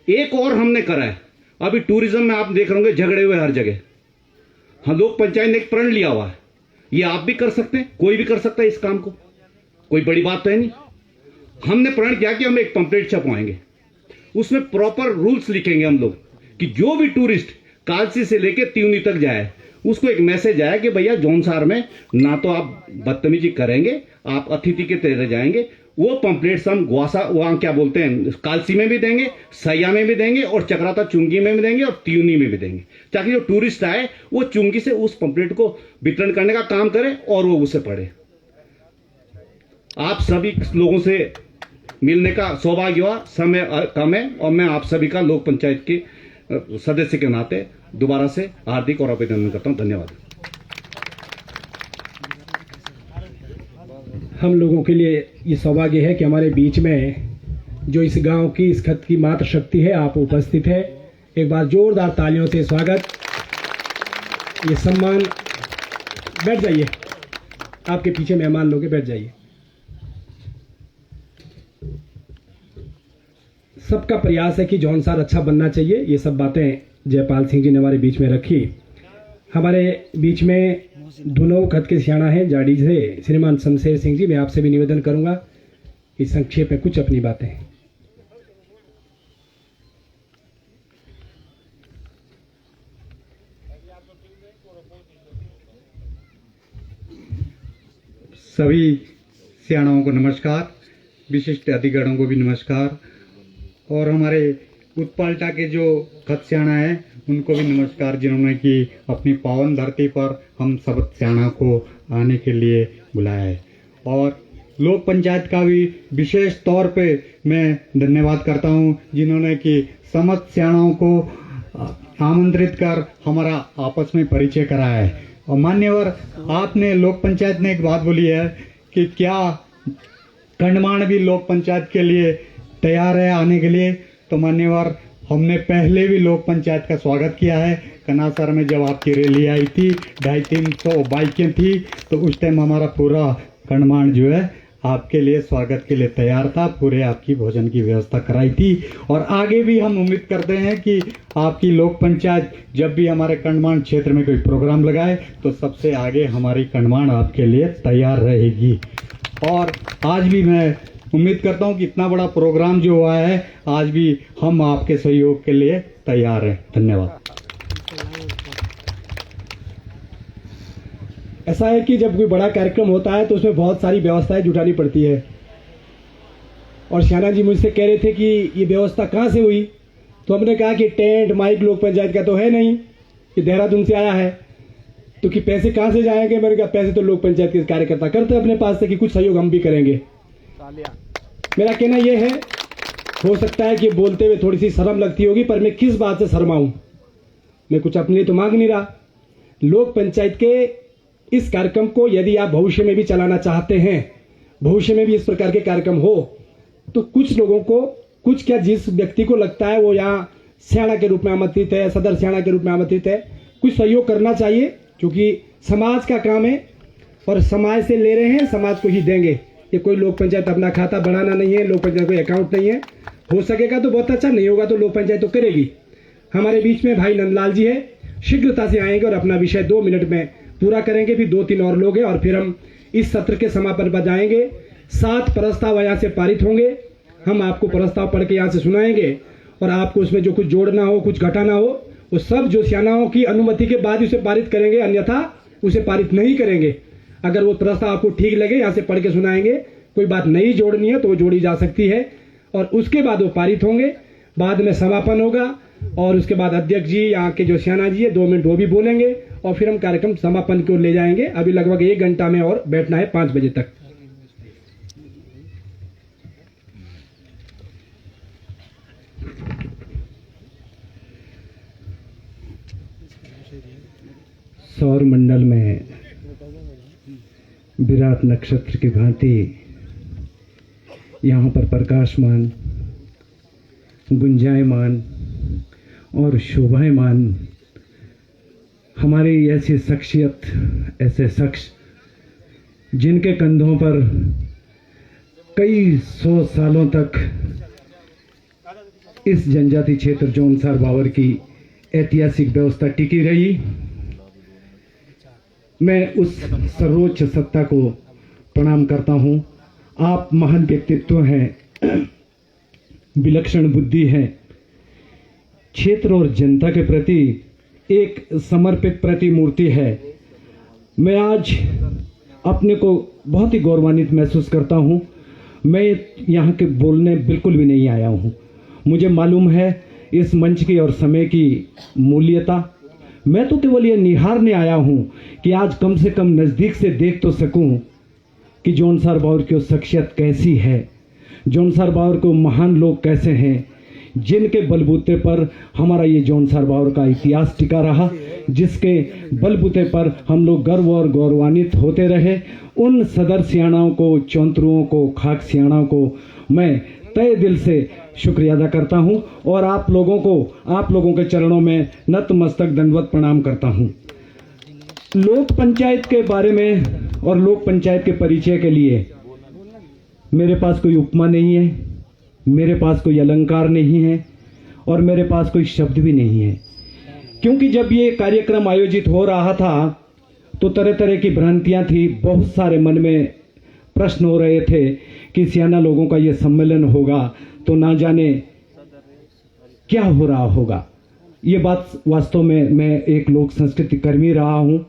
[SPEAKER 4] एक और हमने करा है, अभी टूरिज्म में आप देख रहे होंगे झगड़े हुए हर जगह। हाँ, लोक पंचायत ने एक प्रण लिया हुआ है, ये आप भी कर सकते हैं, कोई भी कर सकता है इस काम को, कोई बड़ी बात तो है नहीं। हमने प्रण किया कि हम एक पंपलेट छपवाएंगे, उसमें प्रॉपर रूल्स लिखेंगे हम लोग कि जो भी टूरिस्ट कालसी से लेकर त्यूनी तक जाए उसको एक मैसेज आया कि भैया जौनसार में ना तो आप बदतमीजी करेंगे, आप अतिथि के तरह जाएंगे। वो पंपलेट्स हम वहां क्या बोलते हैं, कालसी में भी देंगे, सैया में भी देंगे और चक्राता चुंगी में भी देंगे और त्यूनी में भी देंगे, ताकि जो टूरिस्ट आए वो चुंगी से उस पंपलेट को वितरण करने का काम करे और वो उसे पढ़े। आप सभी लोगों से मिलने का सौभाग्य हुआ, समय कम है और मैं आप सभी का लोक पंचायत के सदस्य के नाते दोबारा से हार्दिक और अभिनंदन करता हूं। धन्यवाद।
[SPEAKER 1] हम लोगों के लिए ये सौभाग्य है कि हमारे बीच में जो इस गांव की, इस खत की मात्र शक्ति है, आप उपस्थित है। एक बार जोरदार तालियों से स्वागत। ये सम्मान, बैठ जाइए, आपके पीछे मेहमान लोग बैठ जाइए। सबका प्रयास है कि जौनसार अच्छा बनना चाहिए। ये सब बातें जयपाल सिंह जी ने हमारे बीच में रखी। हमारे बीच में दोनों खत के सियाणा हैं जाड़ी से श्रीमान शमशेर सिंह जी, मैं आपसे भी निवेदन करूंगा कि संक्षेप में कुछ अपनी बातें।
[SPEAKER 5] सभी सियाणाओं को नमस्कार, विशिष्ट अधिकारियों को भी नमस्कार, और हमारे उत्पाल्टा के जो खत सियाणा है उनको भी नमस्कार, जिन्होंने कि अपनी पावन धरती पर हम सब सियाणा को आने के लिए बुलाया है। और लोक पंचायत का भी विशेष तौर पे मैं धन्यवाद करता हूं, जिन्होंने कि समस्त सियाणाओं को आमंत्रित कर हमारा आपस में परिचय कराया है। और मान्यवर, आपने लोक पंचायत ने एक बात बोली है कि क्या कंडमाण भी लोक पंचायत के लिए तैयार है आने के लिए। तो मान्यवर, हमने पहले भी लोक पंचायत का स्वागत किया है। कनासर में जब आपकी रैली आई थी 250-300 बाइकें थी, तो उस टाइम हमारा पूरा कंडमाण जो है आपके लिए स्वागत के लिए तैयार था, पूरे आपकी भोजन की व्यवस्था कराई थी। और आगे भी हम उम्मीद करते हैं कि आपकी लोक पंचायत जब भी हमारे कंडमान क्षेत्र में कोई प्रोग्राम लगाए तो सबसे आगे हमारी कंडमान आपके लिए तैयार रहेगी। और आज भी मैं उम्मीद करता हूं कि इतना बड़ा प्रोग्राम जो हुआ है आज भी हम आपके सहयोग के लिए तैयार हैं। धन्यवाद।
[SPEAKER 1] ऐसा है कि जब कोई बड़ा कार्यक्रम होता है तो उसमें बहुत सारी व्यवस्थाएं जुटानी पड़ती है। और श्याना जी मुझसे कह रहे थे कि ये व्यवस्था कहाँ से हुई, तो हमने कहा कि टेंट माइक लोक पंचायत का तो है नहीं, ये देहरादून से आया है, तो कि पैसे कहाँ से जाएंगे। मैंने कहा पैसे तो लोक पंचायत के कार्यकर्ता करते अपने पास से कि कुछ सहयोग हम भी करेंगे। मेरा कहना यह है, हो सकता है कि बोलते हुए थोड़ी सी शर्म लगती होगी, पर मैं किस बात से शर्माऊं, मैं कुछ अपने लिए तो मांग नहीं रहा। लोक पंचायत के इस कार्यक्रम को यदि आप भविष्य में भी चलाना चाहते हैं, भविष्य में भी इस प्रकार के कार्यक्रम हो, तो कुछ लोगों को, कुछ क्या जिस व्यक्ति को लगता है वो यहाँ स्याणा के रूप में आमंत्रित है, सदर स्याणा के रूप में आमंत्रित है, कुछ सहयोग करना चाहिए, क्योंकि समाज का काम है और समाज से ले रहे हैं, समाज को ही देंगे। ये कोई लोक पंचायत अपना खाता बनाना नहीं है, लोक पंचायत कोई अकाउंट नहीं है। हो सकेगा तो बहुत अच्छा, नहीं होगा तो लोक पंचायत तो करेगी। हमारे बीच में भाई नंदलाल जी है, शीघ्रता से आएंगे और अपना विषय 2 मिनट में पूरा करेंगे। फिर 2-3 और लोग हैं और फिर हम इस सत्र के समापन पर जाएंगे। 7 प्रस्ताव यहाँ से पारित होंगे, हम आपको प्रस्ताव पढ़ के यहाँ से सुनाएंगे और आपको उसमें जो कुछ जोड़ना हो, कुछ घटाना हो, वो सब जो स्यानाओं की अनुमति के बाद उसे पारित करेंगे, अन्यथा उसे पारित नहीं करेंगे। अगर वो प्रस्ताव आपको ठीक लगे, यहाँ से पढ़ के सुनाएंगे, कोई बात नहीं जोड़नी है तो वो जोड़ी जा सकती है और उसके बाद वो पारित होंगे। बाद में समापन होगा और उसके बाद अध्यक्ष जी, यहाँ के जो स्याना जी है, 2 मिनट वो भी बोलेंगे और फिर हम कार्यक्रम समापन की ओर ले जाएंगे। अभी लगभग 1 घंटा में और बैठना है 5 बजे तक। सौर मंडल में विराट नक्षत्र की भांति यहाँ पर प्रकाशमान, गुंजायमान और शोभायमान हमारी ऐसी शख्सियत, ऐसे शख्स जिनके कंधों पर कई 100 सालों तक इस जनजाति क्षेत्र जौनसार बावर की ऐतिहासिक व्यवस्था टिकी रही। मैं उस सर्वोच्च सत्ता को प्रणाम करता हूं। आप महान व्यक्तित्व हैं, विलक्षण बुद्धि है, क्षेत्र और जनता के प्रति एक समर्पित प्रतिमूर्ति है। मैं आज अपने को बहुत ही गौरवान्वित महसूस करता हूं। मैं यहाँ के बोलने बिल्कुल भी नहीं आया हूं। मुझे मालूम है इस मंच की और समय की मूल्यता। मैं तो केवल ये निहारने आया हूं कि आज कम से कम नज़दीक से देख तो सकूं कि जौनसार बावर की शख्सियत कैसी है, जौनसार बावर को महान लोग कैसे हैं, जिनके बलबूते पर हमारा ये जौनसार बावर का इतिहास टिका रहा, जिसके बलबूते पर हम लोग गर्व और गौरवान्वित होते रहे। उन सदर सियाणाओं को, चौंतरुओं को, खाक सियाणाओं को मैं तहे दिल से शुक्रिया अदा करता हूं और आप लोगों के चरणों में नतमस्तक दंडवत प्रणाम करता हूं। लोक पंचायत के बारे में और लोक पंचायत के परिचय के लिए मेरे पास कोई उपमा नहीं है, मेरे पास कोई अलंकार नहीं है और मेरे पास कोई शब्द भी नहीं है, क्योंकि जब ये कार्यक्रम आयोजित हो रहा था तो तरह तरह की भ्रांतियां थी। बहुत सारे मन में प्रश्न हो रहे थे कि सियाना लोगों का ये सम्मेलन होगा तो ना जाने क्या हो रहा होगा। ये बात वास्तव में, मैं एक लोक संस्कृति कर्मी रहा हूं,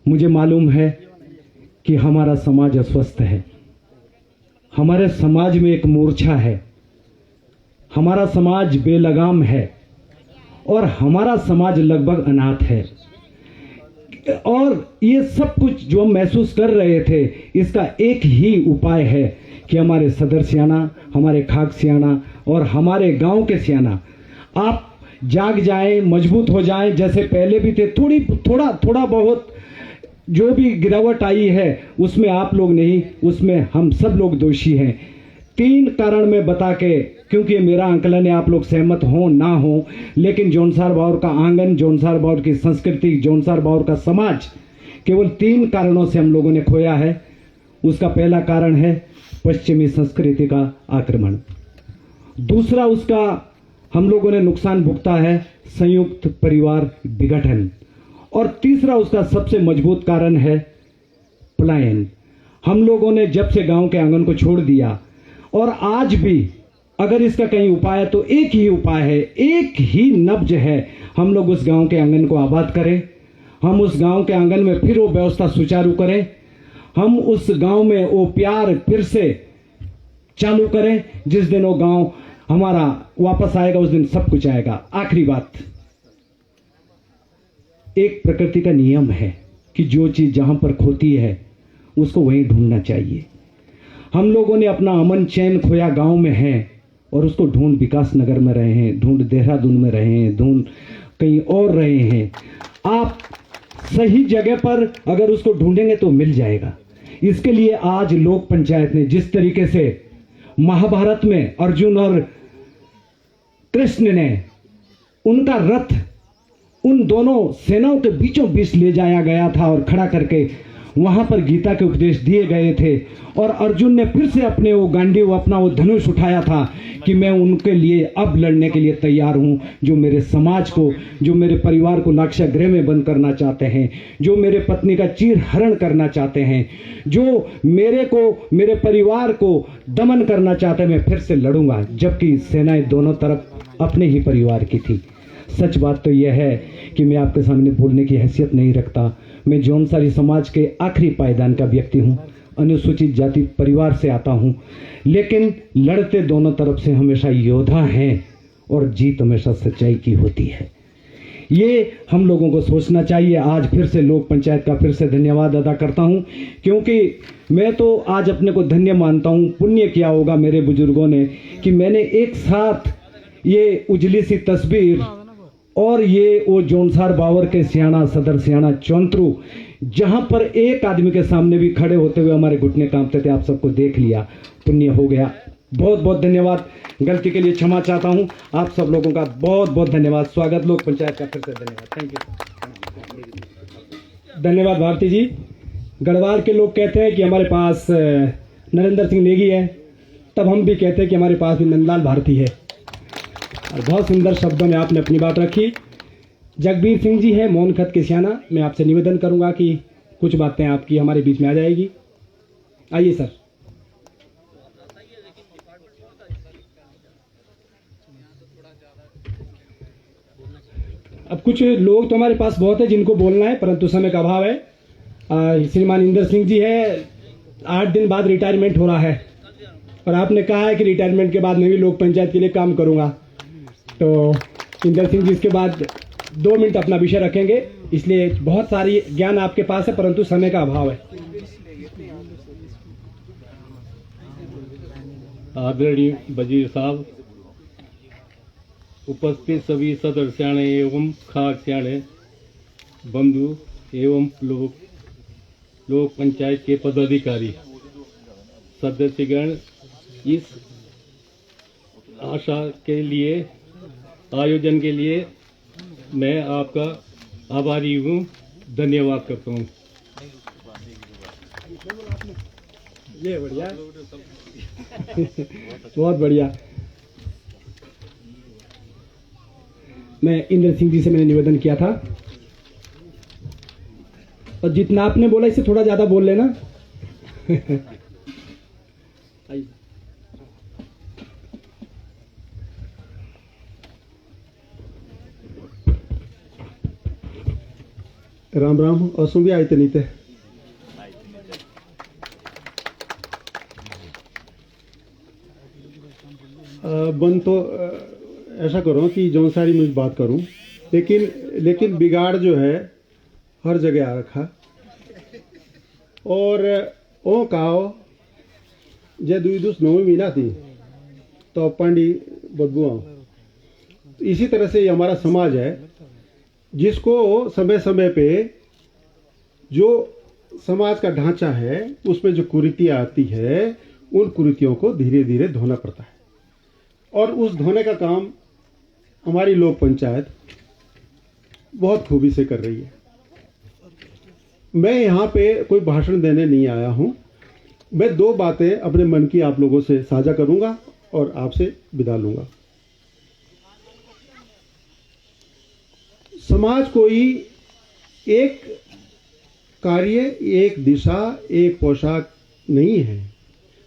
[SPEAKER 1] मुझे मालूम है कि हमारा समाज अस्वस्थ है, हमारे समाज में एक मूर्छा है, हमारा समाज बेलगाम है और हमारा समाज लगभग अनाथ है। और ये सब कुछ जो हम महसूस कर रहे थे, इसका एक ही उपाय है कि हमारे सदर सियाना, हमारे खाक सियाना और हमारे गांव के सियाना आप जाग जाएं, मजबूत हो जाएं, जैसे पहले भी थे। थोड़ा बहुत जो भी गिरावट आई है उसमें आप लोग नहीं, उसमें हम सब लोग दोषी हैं। 3 कारण मैं बता के, क्योंकि ये मेरा आंकलन है, आप लोग सहमत हो ना हो, लेकिन जौनसार बावर का आंगन, जौनसार बावर की संस्कृति, जौनसार बावर का समाज केवल 3 कारणों से हम लोगों ने खोया है। उसका पहला कारण है पश्चिमी संस्कृति का आक्रमण। दूसरा उसका हम लोगों ने नुकसान भुगता है संयुक्त परिवार विघटन। और तीसरा उसका सबसे मजबूत कारण है पलायन। हम लोगों ने जब से गांव के आंगन को छोड़ दिया, और आज भी अगर इसका कहीं उपाय है तो एक ही उपाय है, एक ही नब्ज है, हम लोग उस गांव के आंगन को आबाद करें, हम उस गांव के आंगन में फिर वो व्यवस्था सुचारू करें, हम उस गांव में वो प्यार फिर से चालू करें। जिस दिन वो गांव हमारा वापस आएगा उस दिन सब कुछ आएगा। आखिरी बात, एक प्रकृति का नियम है कि जो चीज जहां पर खोती है उसको वहीं ढूंढना चाहिए। हम लोगों ने अपना अमन चैन खोया गांव में है और उसको ढूंढ विकास नगर में रहे हैं, ढूंढ देहरादून में रहे हैं, ढूंढ कहीं और रहे हैं। आप सही जगह पर अगर उसको ढूंढेंगे तो मिल जाएगा। इसके लिए आज लोक पंचायत ने जिस तरीके से महाभारत में अर्जुन और कृष्ण ने उनका रथ उन दोनों सेनाओं के बीचों बीच ले जाया गया था और खड़ा करके वहां पर गीता के उपदेश दिए गए थे, और अर्जुन ने फिर से अपने वो गांडीव अपना वो धनुष उठाया था कि मैं उनके लिए अब लड़ने के लिए तैयार हूं, जो मेरे समाज को, जो मेरे परिवार को लाक्षागृह में बंद करना चाहते हैं, जो मेरे पत्नी का चीर हरण करना चाहते हैं, जो मेरे को, मेरे परिवार को दमन करना चाहते हैं, मैं फिर से लड़ूंगा। जबकि सेनाएं दोनों तरफ अपने ही परिवार की थी। सच बात तो यह है कि मैं आपके सामने बोलने की हैसियत नहीं रखता। मैं जौनसारी समाज के आखिरी पायदान का व्यक्ति हूं, अनुसूचित जाति परिवार से आता हूं, लेकिन लड़ते दोनों तरफ से हमेशा योद्धा हैं और जीत हमेशा सच्चाई की होती है। ये हम लोगों को सोचना चाहिए। आज फिर से लोक पंचायत का फिर से धन्यवाद अदा करता हूं, क्योंकि मैं तो आज अपने को धन्य मानता हूं। पुण्य किया होगा मेरे बुजुर्गों ने कि मैंने एक साथ ये उजली सी तस्वीर और ये वो जौनसार बावर के सियाणा सदर सियाणा चौंतरू, जहां पर एक आदमी के सामने भी खड़े होते हुए हमारे घुटने कांपते थे, आप सबको देख लिया। पुण्य हो गया। बहुत बहुत धन्यवाद। गलती के लिए क्षमा चाहता हूं। आप सब लोगों का बहुत बहुत धन्यवाद। स्वागत लोक पंचायत का फिर से धन्यवाद। Thank you.
[SPEAKER 6] धन्यवाद भारती जी। गढ़वाल के लोग कहते हैं कि हमारे पास नरेंद्र सिंह नेगी है, तब हम भी कहते हैं कि हमारे पास भी नंदलाल भारती है। और बहुत सुंदर शब्दों में आपने अपनी बात रखी। जगबीर सिंह जी है मौन खत के सियाना, मैं आपसे निवेदन करूंगा कि कुछ बातें आपकी हमारे बीच में आ जाएगी। आइए सर। अब कुछ लोग तो हमारे पास बहुत है जिनको बोलना है, परंतु समय का अभाव है। श्रीमान इंदर सिंह जी है, 8 दिन बाद रिटायरमेंट हो रहा है और आपने कहा है कि रिटायरमेंट के बाद मैं भी लोक पंचायत के लिए काम करूंगा, तो इंदर सिंह जी इसके बाद 2 मिनट अपना विषय रखेंगे। इसलिए बहुत सारी ज्ञान आपके पास है, परंतु समय का अभाव है।
[SPEAKER 7] आदरणीय वजीर साहब, उपस्थित सभी सदस्याणे एवं खास स्याणे बंधु एवं लोक पंचायत के पदाधिकारी सदस्यगण, इस आशा के लिए आयोजन के लिए मैं आपका आभारी हूँ, धन्यवाद करता हूँ।
[SPEAKER 6] ये बढ़िया बहुत बढ़िया। मैं इंद्र सिंह जी से मैंने निवेदन किया था, और जितना आपने बोला इससे थोड़ा ज्यादा बोल लेना।
[SPEAKER 8] राम राम। असु भी आयते नहीं थे। बन तो ऐसा करो कि जौनसारी में बात करूं, लेकिन बिगाड़ जो है हर जगह आ रखा। और ओ काओ जे दुईदुस नौवीं मीना थी तो पांडी बदबुआ। इसी तरह से ये हमारा समाज है, जिसको समय समय पे जो समाज का ढांचा है उसमें जो कुरीतियाँ आती है, उन कुरीतियों को धीरे धीरे धोना पड़ता है। और उस धोने का काम हमारी लोक पंचायत बहुत खूबी से कर रही है। मैं यहाँ पे कोई भाषण देने नहीं आया हूँ, मैं 2 बातें अपने मन की आप लोगों से साझा करूंगा और आपसे विदा लूंगा। समाज कोई एक कार्य, एक दिशा, एक पोशाक नहीं है।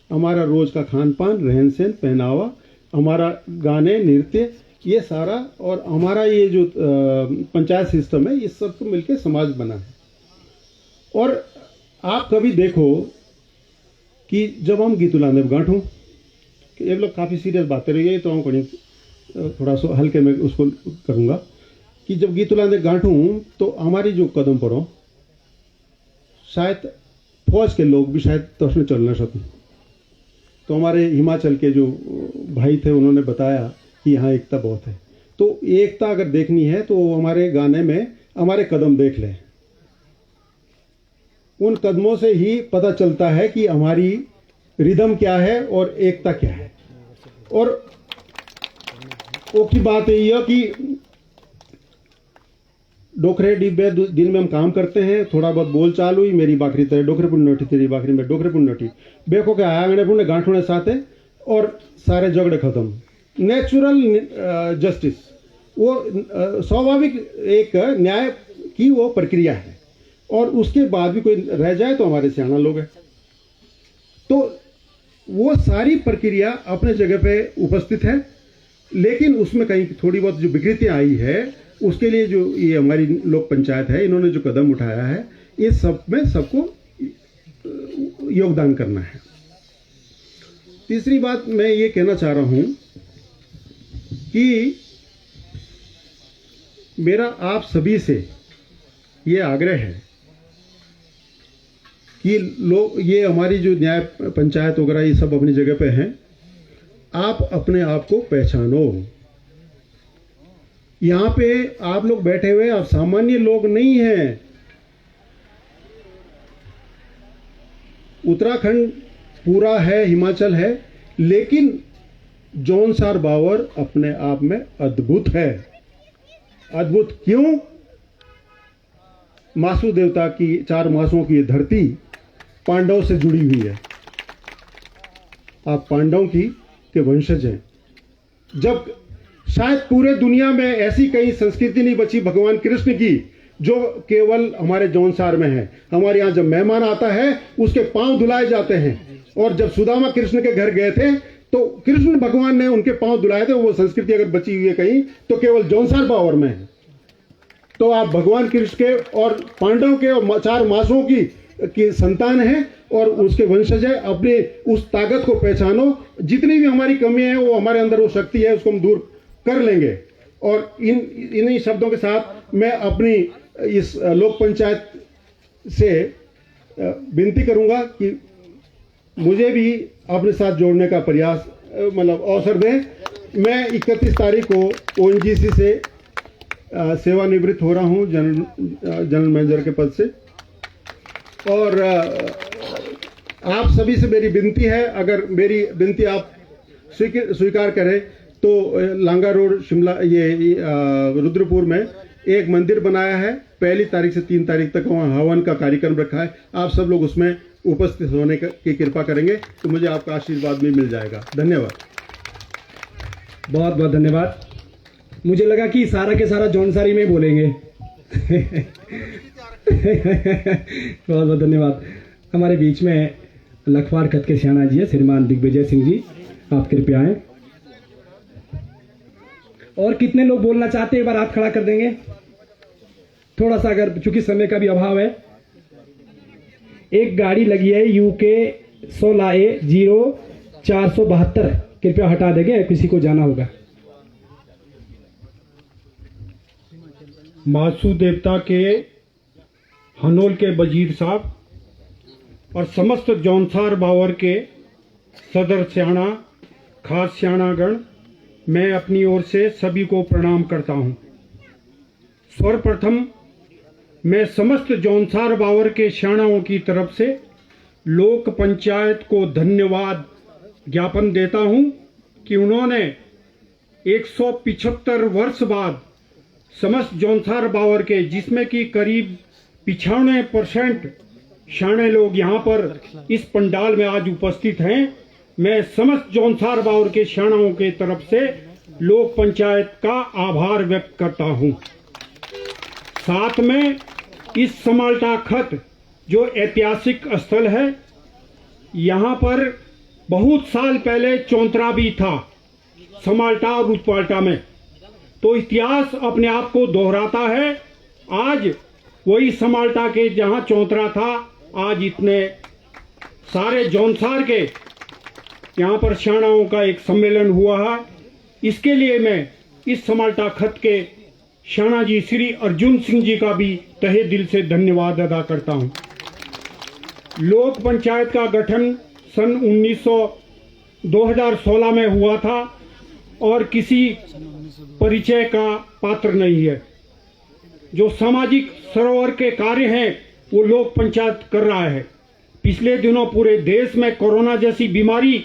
[SPEAKER 8] हमारा रोज का खान पान, रहन सहन, पहनावा, हमारा गाने, नृत्य, ये सारा, और हमारा ये जो पंचायत सिस्टम है, ये सब को मिलकर समाज बना है। और आप कभी देखो कि जब हम गीतुला ने गांठों, ये लोग काफ़ी सीरियस बातें रही है, तो हम थोड़ा सा हल्के में उसको करूँगा कि जब गीतुला ने गांठूं तो हमारी जो कदम पड़ो, शायद फौज के लोग भी शायद तो उसमें चल ना सकें। तो हमारे हिमाचल के जो भाई थे उन्होंने बताया कि यहाँ एकता बहुत है। तो एकता अगर देखनी है तो हमारे गाने में हमारे कदम देख लें, उन कदमों से ही पता चलता है कि हमारी रिदम क्या है और एकता क्या है। और वो की बात यही है कि डोखरे डिब्बे दिन में हम काम करते हैं, थोड़ा बहुत बोल चाल हुई, मेरी बाकरी तेरे डोखरे पुण्योटी, तेरी बाकरी में डोखरे पुण्योटी, बेखो के आंगने पुण्य गांठों साथ है और सारे झगड़े खत्म। नेचुरल जस्टिस, वो स्वाभाविक एक न्याय की वो प्रक्रिया है, और उसके बाद भी कोई रह जाए तो हमारे सियाना लोग हैं। तो वो सारी प्रक्रिया अपने जगह पे उपस्थित है, लेकिन उसमें कहीं थोड़ी बहुत जो विकृतियां आई है, उसके लिए जो ये हमारी लोक पंचायत है, इन्होंने जो कदम उठाया है, इस सब में सबको योगदान करना है। तीसरी बात मैं ये कहना चाह रहा हूं कि मेरा आप सभी से ये आग्रह है कि लोग, ये हमारी जो न्याय पंचायत वगैरह ये सब अपनी जगह पे हैं, आप अपने आप को पहचानो। यहाँ पे आप लोग बैठे हुए आप सामान्य लोग नहीं हैं। उत्तराखंड पूरा है, हिमाचल है, लेकिन जौनसार बावर अपने आप में अद्भुत है। अद्भुत क्यों? मासु देवता की 4 मासों की ये धरती पांडव से जुड़ी हुई है। आप पांडव के वंशज हैं। जब शायद पूरे दुनिया में ऐसी कई संस्कृति नहीं बची भगवान कृष्ण की जो केवल हमारे जौनसार में है। हमारे यहाँ जब मेहमान आता है उसके पांव धुलाए जाते हैं, और जब सुदामा कृष्ण के घर गए थे तो कृष्ण भगवान ने उनके पांव धुलाए थे। वो संस्कृति अगर बची हुई है कहीं तो केवल जौनसार बावर में है। तो आप भगवान कृष्ण के और पांडव के और 4 मासों की संतान है और उसके वंशज है। अपने उस ताकत को पहचानो। जितनी भी हमारी कमी है वो हमारे अंदर वो शक्ति है, उसको हम दूर कर लेंगे। और इन्हीं शब्दों के साथ मैं अपनी इस लोक पंचायत से विनती करूंगा कि मुझे भी अपने साथ जोड़ने का प्रयास मतलब अवसर दें। मैं 31 तारीख को ONGC से सेवानिवृत्त हो रहा हूं जनरल मैनेजर के पद से। और आप सभी से मेरी विनती है, अगर मेरी विनती आप स्वीकार करें तो लांगा रोड शिमला ये रुद्रपुर में एक मंदिर बनाया है। 1 तारीख से 3 तारीख तक वहाँ हवन का कार्यक्रम रखा है। आप सब लोग उसमें उपस्थित होने की कृपा करेंगे तो मुझे आपका आशीर्वाद भी मिल जाएगा। धन्यवाद।
[SPEAKER 1] बहुत बहुत धन्यवाद। मुझे लगा कि सारा के सारा जौनसारी में बोलेंगे। बहुत बहुत धन्यवाद। हमारे बीच में लखवाड़ खत के सियाना जी है, श्रीमान दिग्विजय सिंह जी, आप कृपया आए। और कितने लोग बोलना चाहते हैं, एक बार हाथ खड़ा कर देंगे थोड़ा सा, अगर चूंकि समय का भी अभाव है। एक गाड़ी लगी है UK 16A0472, कृपया हटा देंगे, किसी को जाना होगा।
[SPEAKER 9] मासू देवता के हनोल के वजीर साहब और समस्त जौनसार बावर के सदर स्याणा, खास स्याणागण, मैं अपनी ओर से सभी को प्रणाम करता हूं। सर्वप्रथम मैं समस्त जौनसार बावर के स्याणाओं की तरफ से लोक पंचायत को धन्यवाद ज्ञापन देता हूं कि उन्होंने 175 वर्ष बाद समस्त जौनसार बावर के, जिसमें कि करीब 95% शाणे लोग यहाँ पर इस पंडाल में आज उपस्थित हैं, मैं समस्त जौनसार बावर के शाणाओं के तरफ से लोक पंचायत का आभार व्यक्त करता हूँ। साथ में इस समाल्टा खत जो ऐतिहासिक स्थल है, यहाँ पर बहुत साल पहले चौंतरा भी था समाल्टा और उत्पाल्टा में, तो इतिहास अपने आप को दोहराता है। आज वही समाल्टा के जहाँ चौंतरा था, आज इतने सारे जौनसार के यहाँ पर शाणाओं का एक सम्मेलन हुआ है। इसके लिए मैं इस समाल्टा खत के शाणा जी श्री अर्जुन सिंह जी का भी तहे दिल से धन्यवाद अदा करता हूँ। लोक पंचायत का गठन सन 2016 में हुआ था और किसी परिचय का पात्र नहीं है। जो सामाजिक सरोवर के कार्य हैं वो लोक पंचायत कर रहा है। पिछले दिनों पूरे देश में कोरोना जैसी बीमारी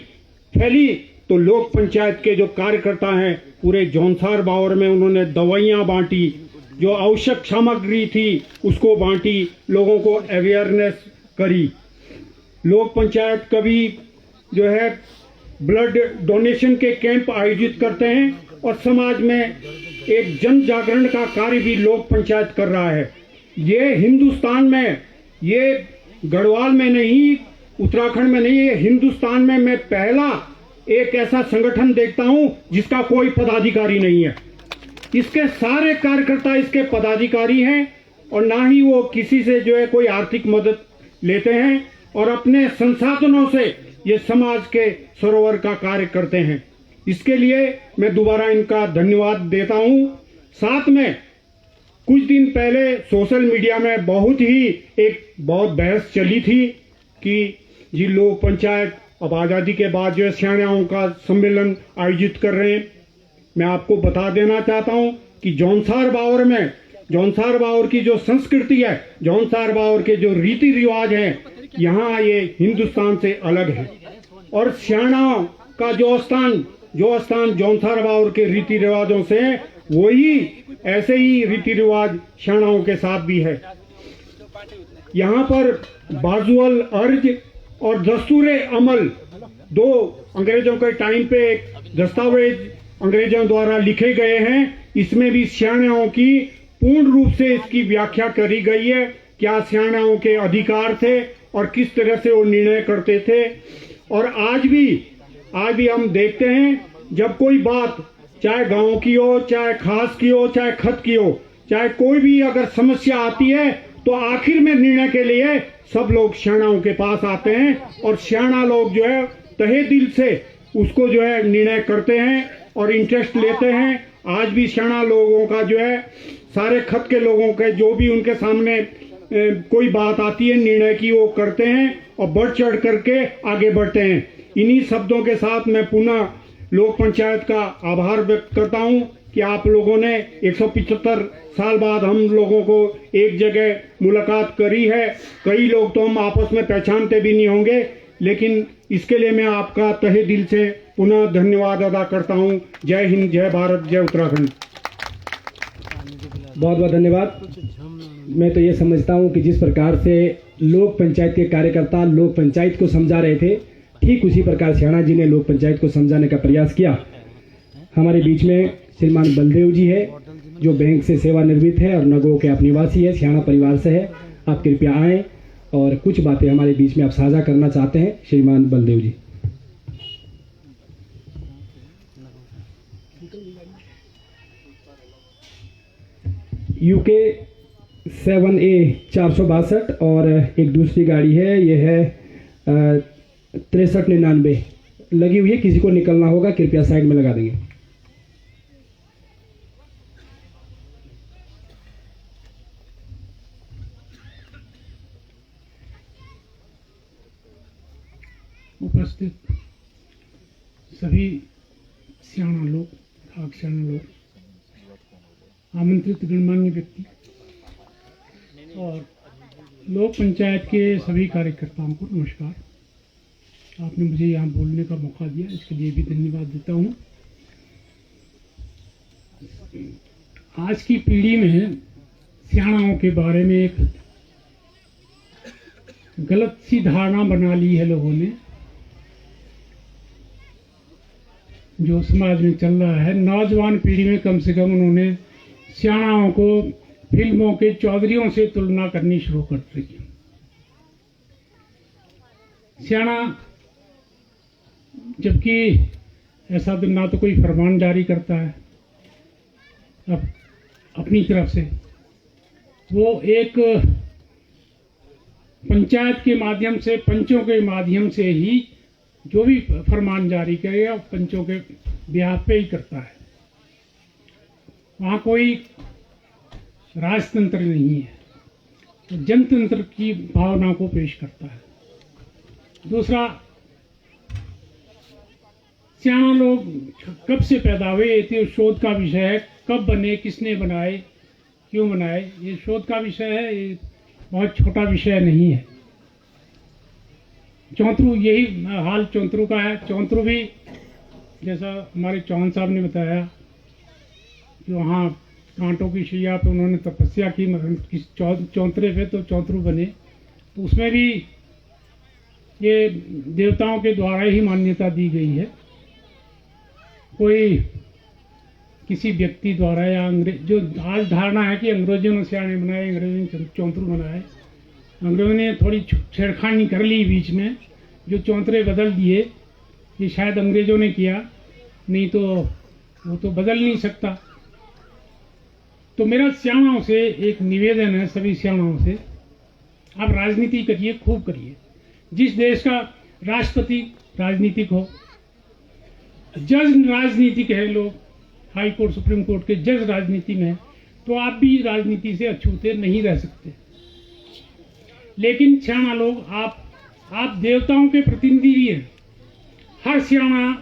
[SPEAKER 9] फैली तो लोक पंचायत के जो कार्यकर्ता हैं पूरे जौनसार बावर में उन्होंने दवाइयाँ बांटी, जो आवश्यक सामग्री थी उसको बांटी, लोगों को अवेयरनेस करी। लोक पंचायत कभी जो है ब्लड डोनेशन के कैंप आयोजित करते हैं और समाज में एक जन जागरण का कार्य भी लोक पंचायत कर रहा है। ये हिंदुस्तान में, ये गढ़वाल में नहीं, उत्तराखंड में नहीं, ये हिंदुस्तान में मैं पहला एक ऐसा संगठन देखता हूं जिसका कोई पदाधिकारी नहीं है। इसके सारे कार्यकर्ता इसके पदाधिकारी हैं और ना ही वो किसी से जो है कोई आर्थिक मदद लेते हैं और अपने संसाधनों से ये समाज के सरोवर का कार्य करते हैं। इसके लिए मैं दोबारा इनका धन्यवाद देता हूं। साथ में कुछ दिन पहले सोशल मीडिया में बहुत बहस चली थी कि जी लोक पंचायत अब आज़ादी के बाद जो है शाणाओं का सम्मेलन आयोजित कर रहे हैं। मैं आपको बता देना चाहता हूं कि जौनसार बावर में, जौनसार बावर की जो संस्कृति है, जौनसार बावर के जो रीति रिवाज हैं, यहाँ ये हिंदुस्तान से अलग है। और शाणाओं का जो स्थान जौनसार बावर के रीति रिवाजों से है, वही ऐसे ही रीति रिवाज शाणाओं के साथ भी है। यहाँ पर बाजुअल अर्ज और दस्तूरे अमल दो अंग्रेजों के टाइम पे एक दस्तावेज अंग्रेजों द्वारा लिखे गए हैं। इसमें भी शाणाओं की पूर्ण रूप से इसकी व्याख्या करी गई है, क्या शाणाओं के अधिकार थे और किस तरह से वो निर्णय करते थे। और आज भी हम देखते हैं जब कोई बात चाहे गांव की हो, चाहे खास की हो, चाहे खत की हो, चाहे कोई भी अगर समस्या आती है तो आखिर में निर्णय के लिए सब लोग शाणाओं के पास आते हैं और शाणा लोग जो है तहे दिल से उसको जो है निर्णय करते हैं और इंटरेस्ट लेते हैं। आज भी शाणा लोगों का जो है सारे खत के लोगों के जो भी उनके सामने कोई बात आती है निर्णय की, वो करते हैं और बढ़ चढ़ करके आगे बढ़ते हैं। इन्हीं शब्दों के साथ मैं पुनः लोक पंचायत का आभार व्यक्त करता हूं कि आप लोगों ने 175 साल बाद हम लोगों को एक जगह मुलाकात करी है। कई लोग तो हम आपस में पहचानते भी नहीं होंगे, लेकिन इसके लिए मैं आपका तहे दिल से पुनः धन्यवाद अदा करता हूं। जय हिंद, जय भारत, जय उत्तराखंड।
[SPEAKER 1] बहुत बहुत धन्यवाद। मैं तो ये समझता हूँ कि जिस प्रकार से लोक पंचायत के कार्यकर्ता लोक पंचायत को समझा रहे थे, ठीक उसी प्रकार शाणा जी ने लोक पंचायत को समझाने का प्रयास किया। हमारे बीच में श्रीमान बलदेव जी है जो बैंक से सेवानिवृत्त है और नगो के आप निवासी है, शाणा परिवार से है। आप कृपया आएँ और कुछ बातें हमारे बीच में आप साझा करना चाहते हैं। श्रीमान बलदेव जी। यूके 7A 462 और एक दूसरी गाड़ी है, यह है 6399 लगी हुई है। किसी को निकलना होगा कृपया साइड में लगा देंगे।
[SPEAKER 10] उपस्थित सभी शाणा लोग, खाक शाणा लोग, आमंत्रित गणमान्य व्यक्ति और लोक पंचायत के सभी कार्यकर्ताओं को नमस्कार। आपने मुझे यहाँ बोलने का मौका दिया, इसके लिए भी धन्यवाद देता हूँ। आज की पीढ़ी में शाणाओं के बारे में एक गलत सी धारणा बना ली है लोगों ने, जो समाज में चल रहा है। नौजवान पीढ़ी में कम से कम उन्होंने सियाणाओं को फिल्मों के चौधरियों से तुलना करनी शुरू कर दी। सियाणा, जबकि ऐसा तो ना तो कोई फरमान जारी करता है अब अपनी तरफ से, वो एक पंचायत के माध्यम से, पंचों के माध्यम से ही जो भी फरमान जारी करेगा पंचों के बिहाफ पे ही करता है। वहाँ कोई राजतंत्र नहीं है, तो जनतंत्र की भावना को पेश करता है। दूसरा, सियाणा लोग कब से पैदा हुए ये शोध का विषय है। कब बने, किसने बनाए, क्यों बनाए, ये शोध का विषय है, ये बहुत छोटा विषय नहीं है। चौंतरू, यही हाल चौंतरू का है। चौंतरू भी जैसा हमारे चौहान साहब ने बताया कि वहाँ कांटों की शैया पे उन्होंने तपस्या की चौंतरे पे, तो चौंतरू बने। तो उसमें भी ये देवताओं के द्वारा ही मान्यता दी गई है, कोई किसी व्यक्ति द्वारा या अंग्रेज, जो आज धारणा है कि अंग्रेजों ने सियाणे बनाए, अंग्रेजों ने चौंतरू बनाए। अंग्रेजों ने थोड़ी छेड़खानी कर ली बीच में, जो चौंतरे बदल दिए, ये शायद अंग्रेजों ने किया, नहीं तो वो तो बदल नहीं सकता। तो मेरा सियाणाओं से एक निवेदन है, सभी सियाणाओं से, आप राजनीति करिए, खूब करिए। जिस देश का राष्ट्रपति राजनीतिक हो, जज राजनीतिक है, लोग हाई कोर्ट सुप्रीम कोर्ट के जज राजनीति में है, तो आप भी राजनीति से अछूते नहीं रह सकते। लेकिन सियाणा लोग, आप देवताओं के प्रतिनिधि भी हैं। हर सियाणा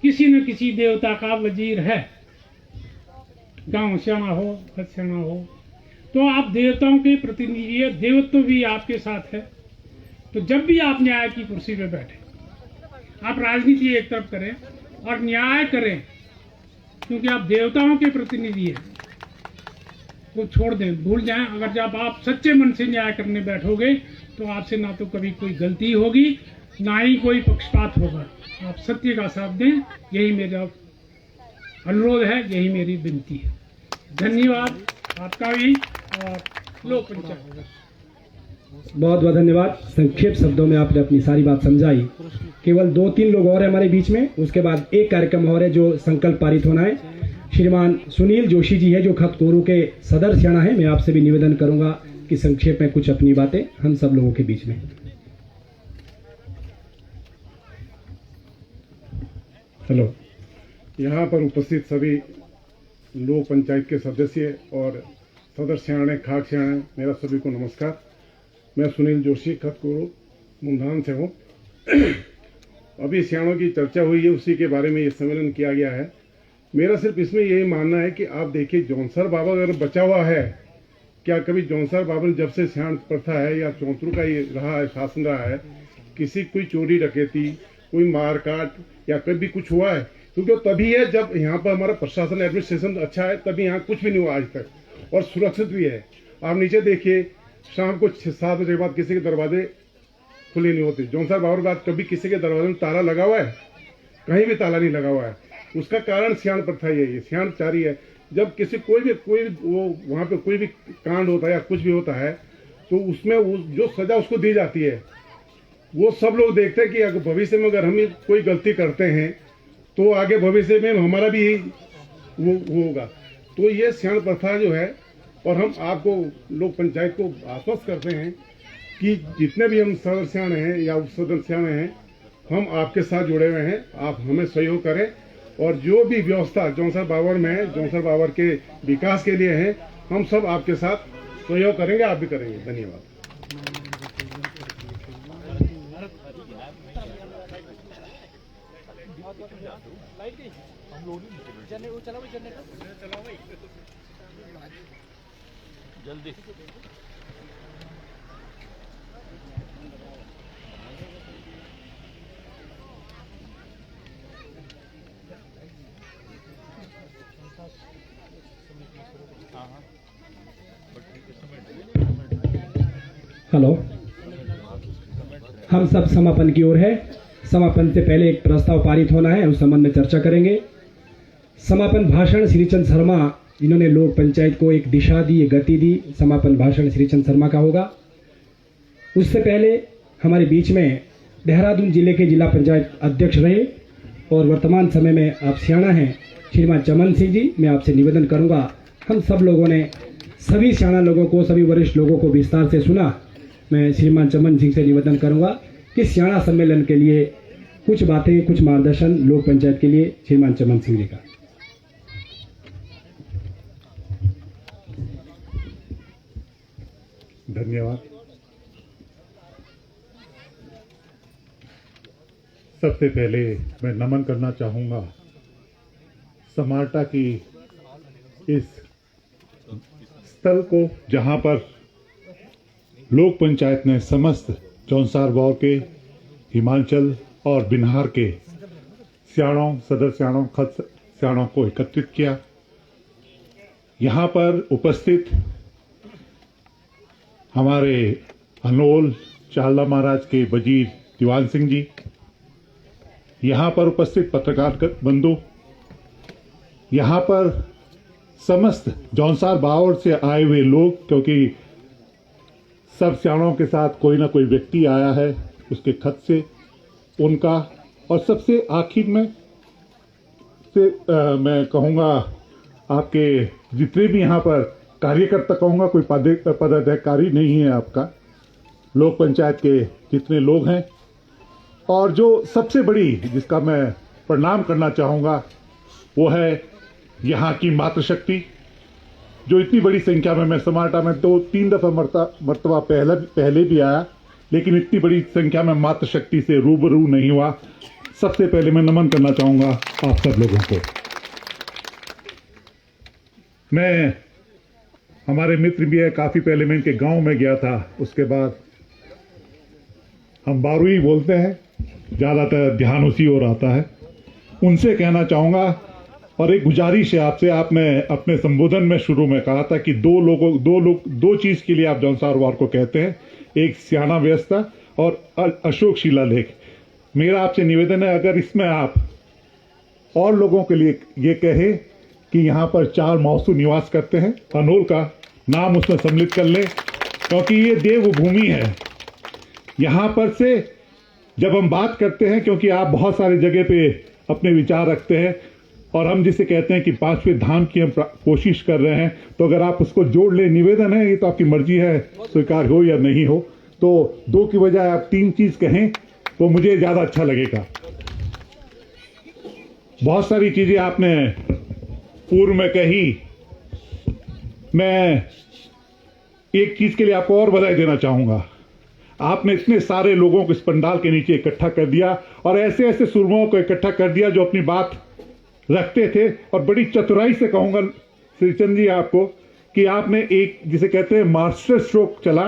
[SPEAKER 10] किसी न किसी देवता का वजीर है। गांव सियाणा हो, खत सियाणा हो, तो आप देवताओं के प्रतिनिधि है, देवत्व भी आपके साथ है। तो जब भी आप न्याय की कुर्सी पे बैठे, आप राजनीति एक तरफ करें और न्याय करें, क्योंकि आप देवताओं के प्रतिनिधि हैं। तो छोड़ दें, भूल जाएं। अगर जब आप सच्चे मन से न्याय करने बैठोगे तो आपसे ना तो कभी कोई गलती होगी, ना ही कोई पक्षपात होगा। आप सत्य का साथ दें, यही मेरा अनुरोध है, यही मेरी विनती है। धन्यवाद आपका भी और लोक पंचायत।
[SPEAKER 1] बहुत बहुत धन्यवाद। संक्षेप शब्दों में आपने अपनी सारी बात समझाई। केवल 2-3 लोग और हैं हमारे बीच में, उसके बाद एक कार्यक्रम और है जो संकल्प पारित होना है। श्रीमान सुनील जोशी जी है, जो खतकोरू के सदर सियाणा है। मैं आपसे भी निवेदन करूंगा कि संक्षेप में कुछ अपनी बातें हम सब लोगों के बीच में।
[SPEAKER 8] हेलो, यहाँ पर उपस्थित सभी लोक पंचायत के सदस्य और सदर सियाणे, खाक सियाणे, मेरा सभी को नमस्कार। मैं सुनील जोशी खतकोरू मुंधान से हूँ। अभी सियाणों की चर्चा हुई है, उसी के बारे में ये सम्मेलन किया गया है। मेरा सिर्फ इसमें यही मानना है कि आप देखिए, जौनसर बाबा अगर बचा हुआ है, क्या कभी जौनसर बाबा ने जब से सियाण प्रथा है या चौंतरू का ये रहा है, शासन रहा है, किसी कोई चोरी डकैती, कोई मारकाट या कभी कुछ हुआ है? क्योंकि तभी है जब यहाँ पर हमारा प्रशासन एडमिनिस्ट्रेशन अच्छा है, तभी यहाँ कुछ भी नहीं हुआ आज तक, और सुरक्षित भी है। आप नीचे देखिए, शाम को 6-7 बजे के बाद किसी के दरवाजे खुले नहीं होते। जौनसर बाबा के बाद कभी किसी के दरवाजे में ताला लगा हुआ है? कहीं भी ताला नहीं लगा हुआ है। उसका कारण सियाण प्रथा ही है, ये सियाण चारी है। जब किसी कोई भी वो वहाँ पे कोई भी कांड होता है या कुछ भी होता है, तो उसमें जो सजा उसको दी जाती है, वो सब लोग देखते हैं कि अगर भविष्य में अगर हम कोई गलती करते हैं तो आगे भविष्य में हमारा भी वो होगा। तो ये सियाण प्रथा जो है, और हम आपको लोक पंचायत को आश्वस्त करते हैं कि जितने भी हम सदर सियाणे हैं या उप सदर सियाणे हैं, हम आपके साथ जुड़े हुए हैं। आप हमें सहयोग करें, और जो भी व्यवस्था जौनसर बावर में है, जौनसर बावर के विकास के लिए है, हम सब आपके साथ सहयोग करेंगे, आप भी करेंगे। धन्यवाद।
[SPEAKER 1] हेलो, हम सब समापन की ओर है। समापन से पहले एक प्रस्ताव पारित होना है, उस संबंध में चर्चा करेंगे। समापन भाषण श्रीचंद शर्मा, जिन्होंने लोक पंचायत को एक दिशा दी, एक गति दी, समापन भाषण श्रीचंद शर्मा का होगा। उससे पहले हमारे बीच में देहरादून जिले के जिला पंचायत अध्यक्ष रहे और वर्तमान समय में आप सियाणा हैं, श्रीमान चमन सिंह जी, मैं आपसे निवेदन करूंगा, हम सब लोगों ने सभी सियाणा लोगों को, सभी वरिष्ठ लोगों को विस्तार से सुना। मैं श्रीमान चमन सिंह से निवेदन करूंगा कि सियाणा सम्मेलन के लिए कुछ बातें, कुछ मार्गदर्शन लोक पंचायत के लिए श्रीमान चमन सिंह जी का।
[SPEAKER 11] धन्यवाद। सबसे पहले मैं नमन करना चाहूँगा समार्टा की इस स्थल को, जहाँ पर लोक पंचायत ने समस्त जौनसार बावर के, हिमाचल और बिहार के सियाणों, सदर सियाणों, खत सियाणों को एकत्रित किया। यहाँ पर उपस्थित हमारे हनोल चावला महाराज के वजीर दीवान सिंह जी, यहाँ पर उपस्थित पत्रकार बंधु, यहाँ पर समस्त जौनसार बावर से आए हुए लोग, क्योंकि सब सियाणों के साथ कोई ना कोई व्यक्ति आया है उसके खत से, उनका, और सबसे आखिर में मैं कहूँगा आपके जितने भी यहाँ पर कार्यकर्ता, कहूँगा कोई पदाधिकारी नहीं है आपका, लोक पंचायत के जितने लोग हैं, और जो सबसे बड़ी जिसका मैं प्रणाम करना चाहूँगा वो है यहाँ की मातृशक्ति, जो इतनी बड़ी संख्या में, मैं समार्टा में 2-3 दफ़ा मरतबा पहले भी आया, लेकिन इतनी बड़ी संख्या में मातृशक्ति से रूबरू नहीं हुआ। सबसे पहले मैं नमन करना चाहूँगा आप सब लोगों को। मैं, हमारे मित्र भी है, काफ़ी पहले मैं इनके गांव में गया था, उसके बाद हम बारुई बोलते हैं, ज़्यादातर ध्यान उसी ओर आता है। उनसे कहना चाहूँगा, और एक गुजारिश है आपसे, आपने अपने संबोधन में शुरू में कहा था कि दो चीज़ के लिए आप जौनसार बावर को कहते हैं, एक सियाणा व्यवस्था और अशोक शिलालेख। मेरा आपसे निवेदन है, अगर इसमें आप और लोगों के लिए ये कहें कि यहाँ पर 4 मौसू निवास करते हैं, हनोल का नाम उसमें सम्मिलित कर लें, क्योंकि ये देवभूमि है। यहाँ पर से जब हम बात करते हैं, क्योंकि आप बहुत सारी जगह पे अपने विचार रखते हैं, और हम जिसे कहते हैं कि 5वें धाम की हम कोशिश कर रहे हैं, तो अगर आप उसको जोड़ ले, निवेदन है, ये तो आपकी मर्जी है, स्वीकार हो या नहीं हो, तो 2 की बजाय आप 3 चीज कहें तो मुझे ज्यादा अच्छा लगेगा। बहुत सारी चीजें आपने पूर्व में कही, मैं एक चीज के लिए आपको और बधाई देना चाहूंगा। आपने इतने सारे लोगों को इस पंडाल के नीचे इकट्ठा कर दिया, और ऐसे ऐसे सुरमाओं को इकट्ठा कर दिया जो अपनी बात रखते थे, और बड़ी चतुराई से कहूंगा श्रीचंद जी आपको कि आपने एक जिसे कहते हैं मास्टर स्ट्रोक चला,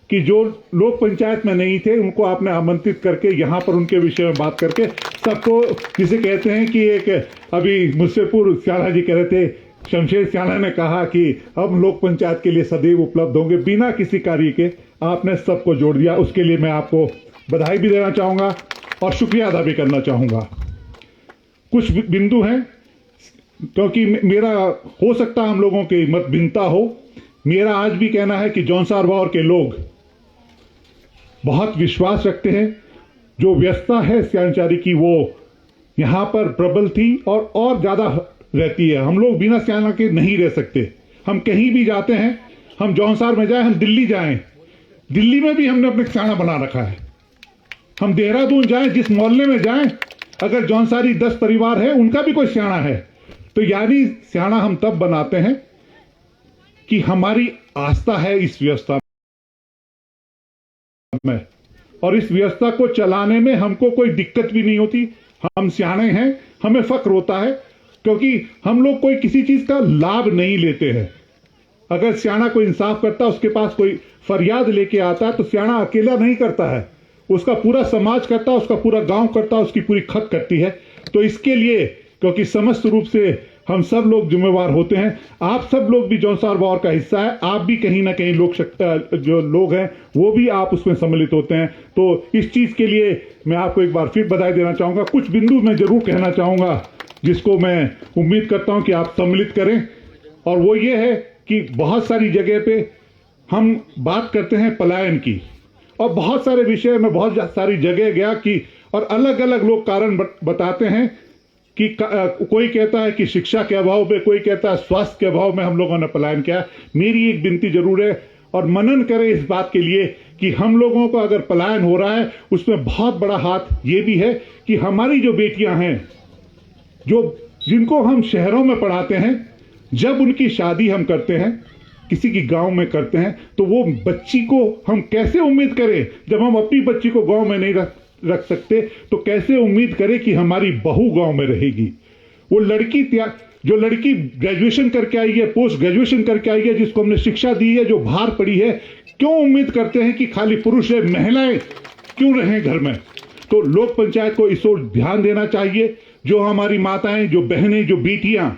[SPEAKER 11] कि जो लोक पंचायत में नहीं थे उनको आपने आमंत्रित करके यहाँ पर उनके विषय में बात करके सबको, जिसे कहते हैं कि एक, अभी मुझसे पूर्व सियाणा जी कह रहे थे, शमशेर सियाणा ने कहा कि हम लोक पंचायत के लिए सदैव उपलब्ध होंगे, बिना किसी कार्य के आपने सबको जोड़ दिया। उसके लिए मैं आपको बधाई भी देना चाहूँगा और शुक्रिया अदा भी करना चाहूँगा। कुछ बिंदु हैं, क्योंकि मेरा हो सकता है हम लोगों की मत भिन्नता हो, मेरा आज भी कहना है कि जौनसार बावर के लोग बहुत विश्वास रखते हैं। जो व्यवस्था है सियाणचारी की वो यहाँ पर प्रबल थी और ज़्यादा रहती है। हम लोग बिना सियाणा के नहीं रह सकते। हम कहीं भी जाते हैं, हम जौनसार में जाएं, हम दिल्ली जाएं, दिल्ली में भी हमने अपने सियाणा बना रखा है। हम देहरादून जाएं, जिस मोहल्ले में जाएं, अगर जौनसारी 10 परिवार है, उनका भी कोई सियाणा है, तो यानी सियाणा हम तब बनाते हैं कि हमारी आस्था है इस व्यवस्था में, और इस व्यवस्था को चलाने में हमको कोई दिक्कत भी नहीं होती। हम सियाणे हैं, हमें फक्र होता है, क्योंकि हम लोग कोई किसी चीज का लाभ नहीं लेते हैं। अगर सियाणा कोई इंसाफ करता, उसके पास कोई फरियाद लेके आता है, तो सियाणा अकेला नहीं करता है, उसका पूरा समाज करता है, उसका पूरा गांव करता है, उसकी पूरी खत करती है। तो इसके लिए, क्योंकि समस्त रूप से हम सब लोग जिम्मेवार होते हैं। आप सब लोग भी जौनसार बावर का हिस्सा है, आप भी कहीं ना कहीं जो लोग हैं वो भी आप उसमें सम्मिलित होते हैं। तो इस चीज के लिए मैं आपको एक बार फिर बधाई देना चाहूंगा। कुछ बिंदु मैं जरूर कहना चाहूंगा जिसको मैं उम्मीद करता हूं कि आप सम्मिलित करें, और वो ये है कि बहुत सारी जगह पे हम बात करते हैं पलायन की, और बहुत सारे विषय में बहुत सारी जगह गया कि और अलग अलग लोग कारण बताते हैं कि कोई कहता है कि शिक्षा के अभाव में, कोई कहता है स्वास्थ्य के अभाव में हम लोगों ने पलायन किया। मेरी एक विनती जरूर है और मनन करें इस बात के लिए कि हम लोगों को अगर पलायन हो रहा है उसमें बहुत बड़ा हाथ ये भी है कि हमारी जो बेटियां हैं जिनको हम शहरों में पढ़ाते हैं, जब उनकी शादी हम करते हैं किसी की गांव में करते हैं, तो वो बच्ची को हम कैसे उम्मीद करें, जब हम अपनी बच्ची को गांव में नहीं रख सकते तो कैसे उम्मीद करें कि हमारी बहू गांव में रहेगी। वो जो लड़की ग्रेजुएशन करके आई है, पोस्ट ग्रेजुएशन करके आई है, जिसको हमने शिक्षा दी है, जो बाहर पड़ी है, क्यों उम्मीद करते हैं कि खाली पुरुष है, महिलाएं क्यों रहें घर में। तो लोक पंचायत को इस ओर ध्यान देना चाहिए। जो हमारी माताएं, जो बहनें, जो बेटियां,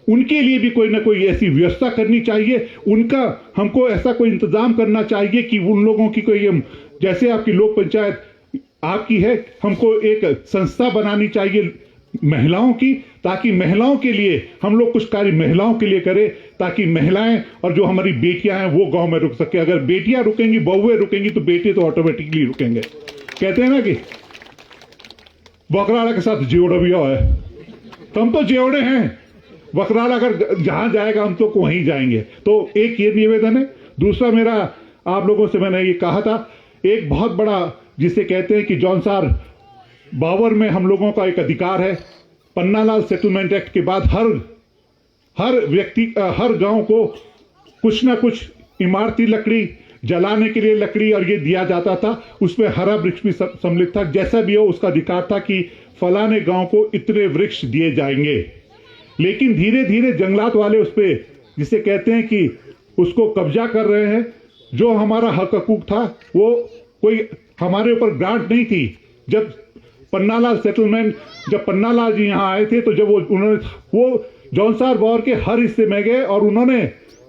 [SPEAKER 11] उनके लिए भी कोई ना कोई ऐसी व्यवस्था करनी चाहिए। उनका हमको ऐसा कोई इंतजाम करना चाहिए कि उन लोगों की कोई, जैसे आपकी लोक पंचायत आपकी है, हमको एक संस्था बनानी चाहिए महिलाओं की, ताकि महिलाओं के लिए हम लोग कुछ कार्य महिलाओं के लिए करें, ताकि महिलाएं और जो हमारी बेटियां हैं वो गांव में रुक सके। अगर बेटियां रुकेंगी, बहुएं रुकेंगी, तो बेटे तो ऑटोमेटिकली रुकेंगे। कहते हैं ना कि बकराड़ा के साथ जेवड़ा भी है, तो हम तो जेवड़े हैं। बकराड़ा अगर जहां जाएगा हम तो वहीं जाएंगे। तो एक ये निवेदन है। दूसरा मेरा आप लोगों से मैंने ये कहा था, एक बहुत बड़ा जिसे कहते हैं कि जौनसार बावर में हम लोगों का एक अधिकार है। पन्नालाल सेटलमेंट एक्ट के बाद हर व्यक्ति, हर गांव को कुछ ना कुछ इमारती लकड़ी, जलाने के लिए लकड़ी और ये दिया जाता था। उसमें हरा वृक्ष भी सम्मिलित था। जैसा भी हो उसका अधिकार था कि फलाने गांव को इतने वृक्ष दिए जाएंगे। लेकिन धीरे धीरे जंगलात वाले उस पे, जिसे कहते हैं कि उसको कब्जा कर रहे हैं। जो हमारा हक हकूक था वो कोई हमारे ऊपर ग्रांट नहीं थी। जब पन्नालाल सेटलमेंट, जब पन्नालाल जी यहाँ आए थे, तो जब वो जौनसार बावर के हर हिस्से में गए और उन्होंने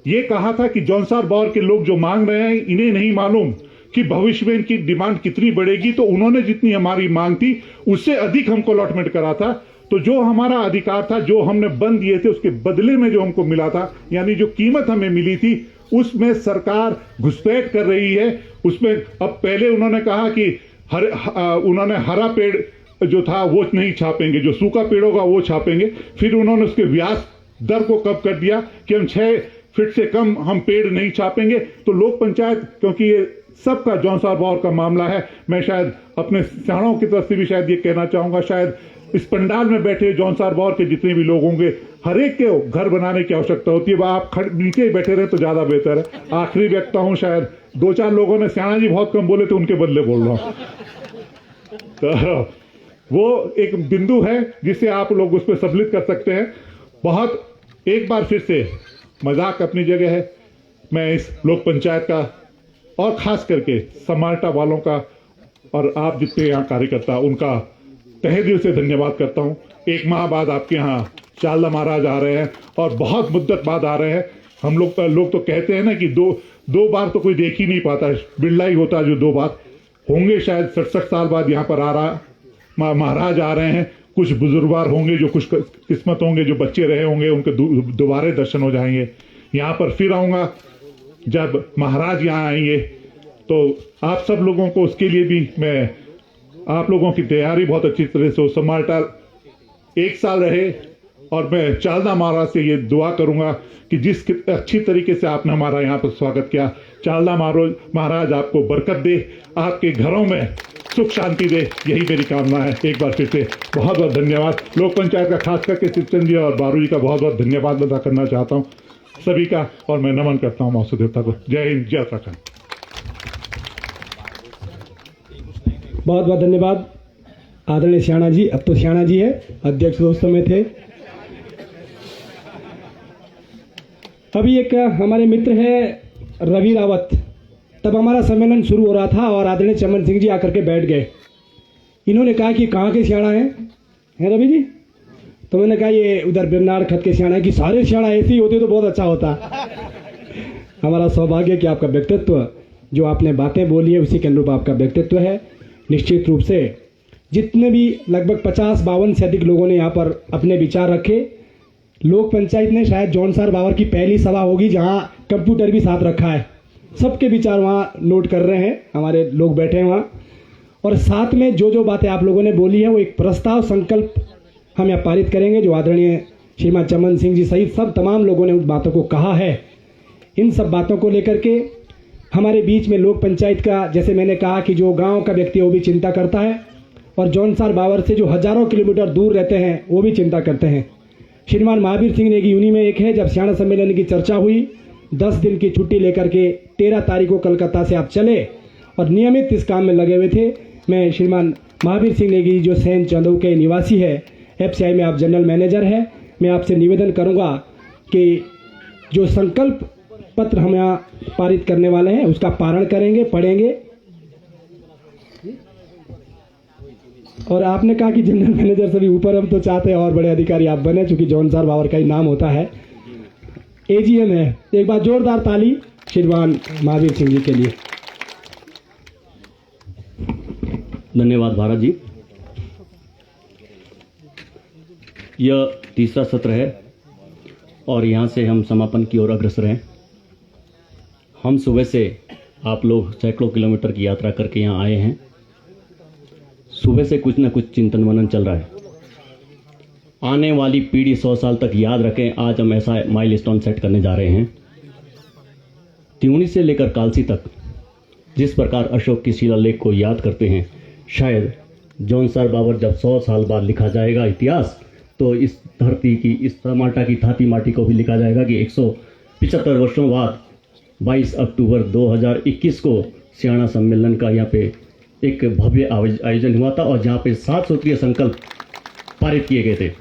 [SPEAKER 11] ये कहा था कि जौनसार बावर के लोग जो मांग रहे हैं, इन्हें नहीं मालूम कि भविष्य में इनकी डिमांड कितनी बढ़ेगी। तो उन्होंने जितनी हमारी मांग थी उससे अधिक हमको अलॉटमेंट करा था। तो जो हमारा अधिकार था, जो हमने बंद दिए थे, उसके बदले में जो हमको मिला था, यानी जो कीमत हमें मिली थी, उसमें सरकार घुसपैठ कर रही है। उसमें अब पहले उन्होंने कहा कि उन्होंने हरा पेड़ जो था वो नहीं छापेंगे, जो सूखा पेड़ होगा वो छापेंगे। फिर उन्होंने उसके व्यास दर को कम कर दिया कि हम 6 फीट से कम हम पेड़ नहीं छापेंगे। तो लोक पंचायत, क्योंकि ये सबका जौनसार बावर का मामला है, मैं शायद अपने सियाणों की तरफ से भी शायद ये कहना चाहूंगा, शायद इस पंडाल में बैठे जौनसार बावर के जितने भी लोग होंगे, हर एक के घर बनाने की आवश्यकता होती है। आप नीचे ही बैठे रहे तो ज्यादा बेहतर है। आखिरी व्यक्ता हूं, शायद 2-4 लोगों ने सियाणा जी बहुत कम बोले तो उनके बदले बोल रहा हूं। तो वो एक बिंदु है जिसे आप लोग उस पर सम्मिलित कर सकते हैं। बहुत एक बार फिर से मजाक अपनी जगह है। मैं इस लोक पंचायत का और खास करके समाल्टा वालों का और आप जितने यहाँ कार्यकर्ता, उनका तहे दिल से धन्यवाद करता हूँ। 1 माह बाद आपके यहाँ चालदा महाराज आ रहे हैं और बहुत मुद्दत बाद आ रहे हैं। हम लोग तो कहते हैं ना कि दो बार तो कोई देख ही नहीं पाता, बिरला ही होता है जो 2 बार होंगे। शायद 67 साल बाद यहाँ पर महाराज आ रहे हैं। कुछ बुजुर्गवार होंगे, जो कुछ किस्मत होंगे, जो बच्चे रहे होंगे, उनके दोबारा दर्शन हो जाएंगे। यहाँ पर फिर आऊँगा जब महाराज यहाँ आएंगे। तो आप सब लोगों को उसके लिए भी मैं, आप लोगों की तैयारी बहुत अच्छी तरह से हो। समाल्टा 1 साल रहे और मैं चालदा महाराज से ये दुआ करूंगा कि जिस अच्छी तरीके से आपने हमारा यहाँ पर स्वागत किया, चालदा महाराज आपको बरकत दे, आपके घरों में सुख शांति दे, यही मेरी कामना है। एक बार फिर से बहुत बहुत धन्यवाद। लोक पंचायत का खास करके शिवचंद जी और बारू जी का बहुत बहुत धन्यवाद अदा करना चाहता हूँ सभी का, और मैं नमन करता हूँ मासू देवता को। जय हिंद, जय उत्तराखंड।
[SPEAKER 6] बहुत बहुत धन्यवाद आदरणीय सियाणा जी। अब तो सियाणा जी है, अध्यक्ष उस समय थे। अभी एक हमारे मित्र है रवि रावत, तब हमारा सम्मेलन शुरू हो रहा था और आदरणीय चमन सिंह जी आकर के बैठ गए। इन्होंने कहा कि कहाँ के सियाणा हैं रवि जी? तो मैंने कहा ये उधर बिरनाड़ खत के सियाणा की सारे सियाणा ऐसे ही होते तो बहुत अच्छा होता। हमारा सौभाग्य कि आपका व्यक्तित्व जो आपने बातें बोली है उसी के अनुरूप आपका व्यक्तित्व है। निश्चित रूप से जितने भी लगभग 50-52 से अधिक लोगों ने यहाँ पर अपने विचार रखे। लोक पंचायत ने शायद जौनसार बावर की पहली सभा होगी जहाँ कंप्यूटर भी साथ रखा है, सबके विचार वहाँ नोट कर रहे हैं, हमारे लोग बैठे हैं वहाँ। और साथ में जो जो बातें आप लोगों ने बोली है वो एक प्रस्ताव संकल्प हम यहाँ पारित करेंगे, जो आदरणीय श्रीमान चमन सिंह जी सहित सब तमाम लोगों ने उन बातों को कहा है। इन सब बातों को लेकर के हमारे बीच में लोक पंचायत का, जैसे मैंने कहा कि जो गांव का व्यक्ति है वो भी चिंता करता है और जौनसार बावर से जो हजारों किलोमीटर दूर रहते हैं वो भी चिंता करते हैं। श्रीमान महावीर सिंह नेगी उन्हीं में एक है। जब सियाणा सम्मेलन की चर्चा हुई 10 दिन की छुट्टी लेकर के 13 तारीख को कलकत्ता से आप चले और नियमित इस काम में लगे हुए थे। मैं श्रीमान महावीर सिंह नेगी जो सैन चंदऊ के निवासी है, FCI में आप जनरल मैनेजर हैं, मैं आपसे निवेदन करूंगा कि जो संकल्प पत्र हम यहाँ पारित करने वाले हैं उसका पारण करेंगे, पढ़ेंगे। और आपने कहा कि जनरल मैनेजर से भी ऊपर हम तो चाहते हैं और बड़े अधिकारी आप बने, चूंकि जौनसार बावर का ही नाम होता है। AGM है, एक बार जोरदार ताली श्रीमान महावीर सिंह जी के लिए।
[SPEAKER 12] धन्यवाद भारत जी। यह तीसरा सत्र है और यहाँ से हम समापन की ओर अग्रसर हैं। हम सुबह से आप लोग सैकड़ों किलोमीटर की यात्रा करके यहाँ आए हैं। सुबह से कुछ न कुछ चिंतन मनन चल रहा है। आने वाली पीढ़ी 100 साल तक याद रखें, आज हम ऐसा माइलस्टोन सेट करने जा रहे हैं। त्यूणी से लेकर कालसी तक जिस प्रकार अशोक की शिलालेख को याद करते हैं, शायद जौनसार बावर जब 100 साल बाद लिखा जाएगा इतिहास, तो इस धरती की, इस टमाटा की थाती माटी को भी लिखा जाएगा कि 175 वर्षों बाद 22 अक्टूबर 2021 को सियाणा सम्मेलन का यहाँ पे एक भव्य आयोजन हुआ था और जहाँ पे 7 सूत्रीय संकल्प पारित किए गए थे।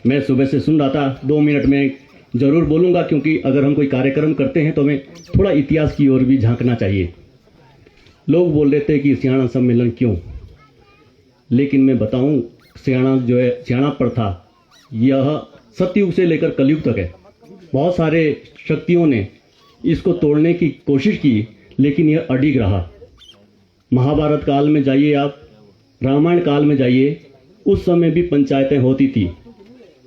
[SPEAKER 12] मैं सुबह से सुन रहा था, 2 मिनट में ज़रूर बोलूँगा, क्योंकि अगर हम कोई कार्यक्रम करते हैं तो हमें थोड़ा इतिहास की ओर भी झांकना चाहिए। लोग बोल रहे थे कि सियाणा सम्मेलन क्यों, लेकिन मैं बताऊं, सियाणा जो है, सियाणा प्रथा यह सतयुग से लेकर कलयुग तक है। बहुत सारे शक्तियों ने इसको तोड़ने की कोशिश की, लेकिन यह अडिग रहा। महाभारत काल में जाइए आप, रामायण काल में जाइए, उस समय भी पंचायतें होती थी।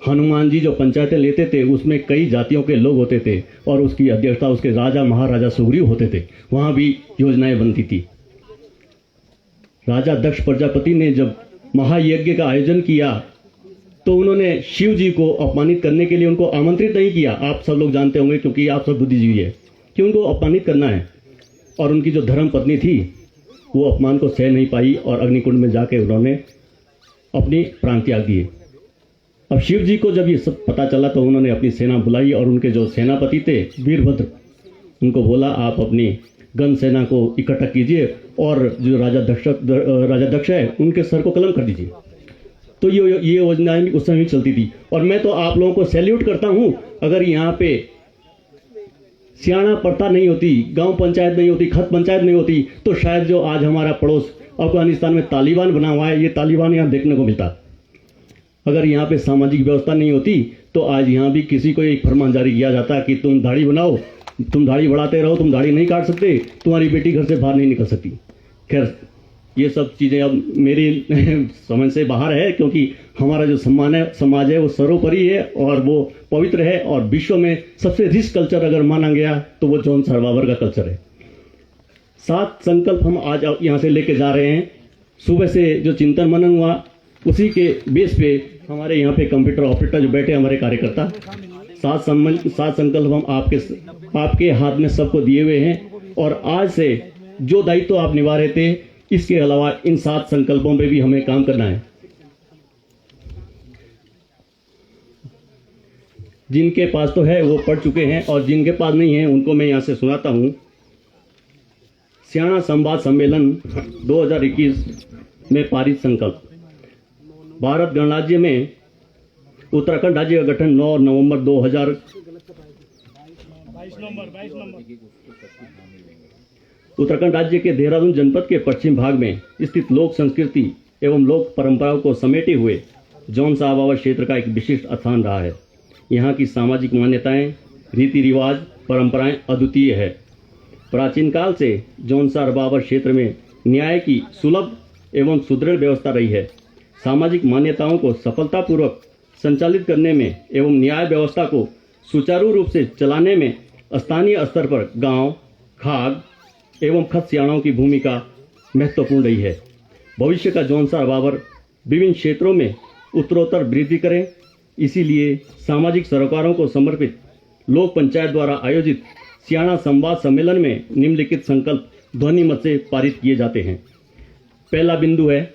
[SPEAKER 12] हनुमान जी जो पंचायतें लेते थे उसमें कई जातियों के लोग होते थे और उसकी अध्यक्षता उसके राजा महाराजा सुग्रीव होते थे। वहाँ भी योजनाएं बनती थी। राजा दक्ष प्रजापति ने जब महायज्ञ का आयोजन किया तो उन्होंने शिव जी को अपमानित करने के लिए उनको आमंत्रित नहीं किया। आप सब लोग जानते होंगे, क्योंकि आप सब बुद्धिजीवी है, कि उनको अपमानित करना है। और उनकी जो धर्म पत्नी थी वो अपमान को सह नहीं पाई और अग्निकुंड में जाके उन्होंने अपनी प्राण त्याग दिए। अब शिव जी को जब ये सब पता चला तो उन्होंने अपनी सेना बुलाई और उनके जो सेनापति थे वीरभद्र, उनको बोला आप अपनी गण सेना को इकट्ठा कीजिए और जो राजा दक्ष है उनके सर को कलम कर दीजिए। तो ये योजनाएं भी उस समय चलती थी। और मैं तो आप लोगों को सैल्यूट करता हूं। अगर यहाँ पे सियाणा प्रथा नहीं होती, गांव पंचायत नहीं होती, खत पंचायत नहीं होती, तो शायद जो आज हमारा पड़ोस अफगानिस्तान में तालिबान बना हुआ है, ये तालिबान यहाँ देखने को मिलता। अगर यहाँ पे सामाजिक व्यवस्था नहीं होती तो आज यहाँ भी किसी को एक फरमान जारी किया जाता कि तुम दाढ़ी बनाओ, तुम दाढ़ी बढ़ाते रहो, तुम दाढ़ी नहीं काट सकते, तुम्हारी बेटी घर से बाहर नहीं निकल सकती। खैर, ये सब चीज़ें अब मेरी समझ से बाहर है, क्योंकि हमारा जो समाज है वो सर्वोपरि है और वो पवित्र है। और विश्व में सबसे रिच कल्चर अगर माना गया तो वो जौनसार बावर का कल्चर है। 7 संकल्प हम आज यहाँ से लेके जा रहे हैं। सुबह से जो चिंतन मनन हुआ उसी के बेस पे हमारे यहाँ पे कंप्यूटर ऑपरेटर जो बैठे हमारे कार्यकर्ता, 7 संकल्प हम आपके हाथ में सबको दिए हुए हैं। और आज से जो दायित्व आप निभा रहे थे, इसके अलावा इन 7 संकल्पों पे भी हमें काम करना है। जिनके पास तो है वो पढ़ चुके हैं और जिनके पास नहीं है उनको मैं यहाँ से सुनाता हूँ। सियाणा संवाद सम्मेलन 2021 में पारित संकल्प। भारत गणराज्य में उत्तराखंड राज्य का गठन 9 नवंबर 2000 उत्तराखंड राज्य के देहरादून जनपद के पश्चिम भाग में स्थित लोक संस्कृति एवं लोक परंपराओं को समेटे हुए जौनसार बावर क्षेत्र का एक विशिष्ट स्थान रहा है। यहाँ की सामाजिक मान्यताएं, रीति रिवाज, परंपराएं अद्वितीय है। प्राचीन काल से जौनसार बावर क्षेत्र में न्याय की सुलभ एवं सुदृढ़ व्यवस्था रही है। सामाजिक मान्यताओं को सफलतापूर्वक संचालित करने में एवं न्याय व्यवस्था को सुचारू रूप से चलाने में स्थानीय स्तर पर गांव, खाग एवं खत सियाणाओं की भूमिका महत्वपूर्ण रही है। भविष्य का जौनसार बावर विभिन्न क्षेत्रों में उत्तरोत्तर वृद्धि करें, इसीलिए सामाजिक सरोकारों को समर्पित लोक पंचायत द्वारा आयोजित सियाणा संवाद सम्मेलन में निम्नलिखित संकल्प ध्वनि मत से पारित किए जाते हैं। पहला बिंदु है,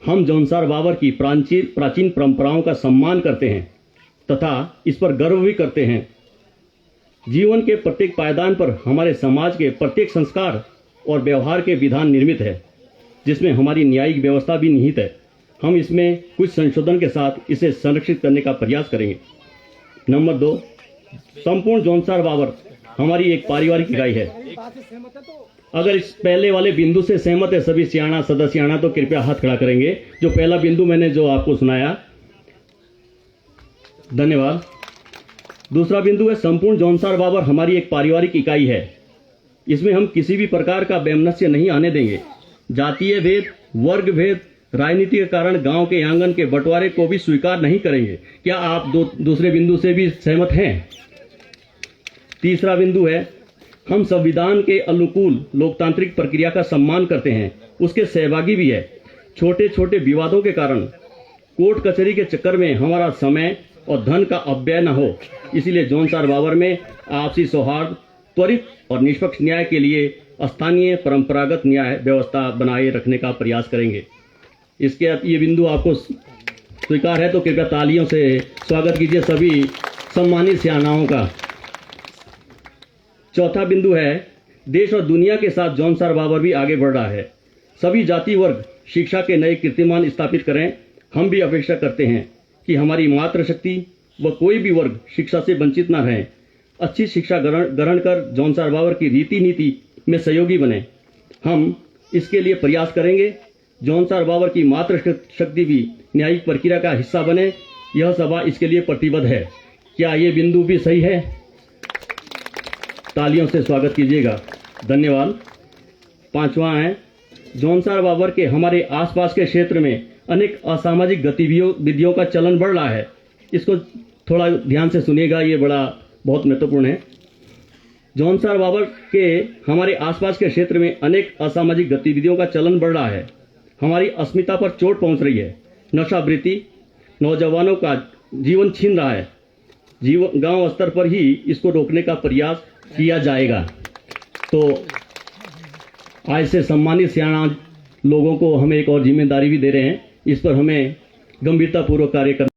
[SPEAKER 12] हम जौनसार बावर की प्राचीन परंपराओं का सम्मान करते हैं तथा इस पर गर्व भी करते हैं। जीवन के प्रत्येक पायदान पर हमारे समाज के प्रत्येक संस्कार और व्यवहार के विधान निर्मित है, जिसमें हमारी न्यायिक व्यवस्था भी निहित है। हम इसमें कुछ संशोधन के साथ इसे संरक्षित करने का प्रयास करेंगे। नंबर 2, संपूर्ण जौनसार बावर हमारी एक पारिवारिक इकाई है। अगर इस पहले वाले बिंदु से सहमत है सभी सियाणा सदस्याणा तो कृपया हाथ खड़ा करेंगे। जो पहला बिंदु मैंने जो आपको सुनाया, धन्यवाद। दूसरा बिंदु है, संपूर्ण जौनसार बावर हमारी एक पारिवारिक इकाई है। इसमें हम किसी भी प्रकार का वैमनस्य नहीं आने देंगे। जातीय भेद, वर्ग भेद, राजनीति के कारण गांव के आंगन के बंटवारे को भी स्वीकार नहीं करेंगे। क्या आप दूसरे बिंदु से भी सहमत हैं? तीसरा बिंदु है, हम संविधान के अनुकूल लोकतांत्रिक प्रक्रिया का सम्मान करते हैं, उसके सहभागी भी है। छोटे छोटे विवादों के कारण कोर्ट कचहरी के चक्कर में हमारा समय और धन का अपव्यय न हो, इसलिए जौनसार बावर में आपसी सौहार्द, त्वरित और निष्पक्ष न्याय के लिए स्थानीय परंपरागत न्याय व्यवस्था बनाए रखने का प्रयास करेंगे। इसके ये बिंदु आपको स्वीकार है तो कृपया तालियों से स्वागत कीजिए सभी सम्मानित सियाणाओं का। चौथा बिंदु है, देश और दुनिया के साथ जौनसार बावर भी आगे बढ़ रहा है। सभी जाति वर्ग शिक्षा के नए कीर्तिमान स्थापित करें। हम भी अपेक्षा करते हैं कि हमारी मातृशक्ति व कोई भी वर्ग शिक्षा से वंचित न रहे। अच्छी शिक्षा ग्रहण कर जौनसार बावर की रीति नीति में सहयोगी बने। हम इसके लिए प्रयास करेंगे। जौनसार बावर की मातृशक्ति भी न्यायिक प्रक्रिया का हिस्सा बने। यह सभा इसके लिए प्रतिबद्ध है। क्या ये बिंदु भी सही है? तालियों से स्वागत कीजिएगा। धन्यवाद। पांचवा है, जौनसार बावर के हमारे आसपास के क्षेत्र में अनेक असामाजिक गतिविधियों का चलन बढ़ रहा है। इसको थोड़ा ध्यान से सुनिएगा, ये बहुत महत्वपूर्ण है। जौनसार बावर के हमारे आसपास के क्षेत्र में अनेक असामाजिक गतिविधियों का चलन बढ़ रहा है। हमारी अस्मिता पर चोट पहुंच रही है। नशावृत्ति नौजवानों का जीवन छीन रहा है। गांव स्तर पर ही इसको रोकने का प्रयास किया जाएगा। तो आज से सम्मानित सियाणा लोगों को हम एक और जिम्मेदारी भी दे रहे हैं। इस पर हमें गंभीरतापूर्वक कार्य करना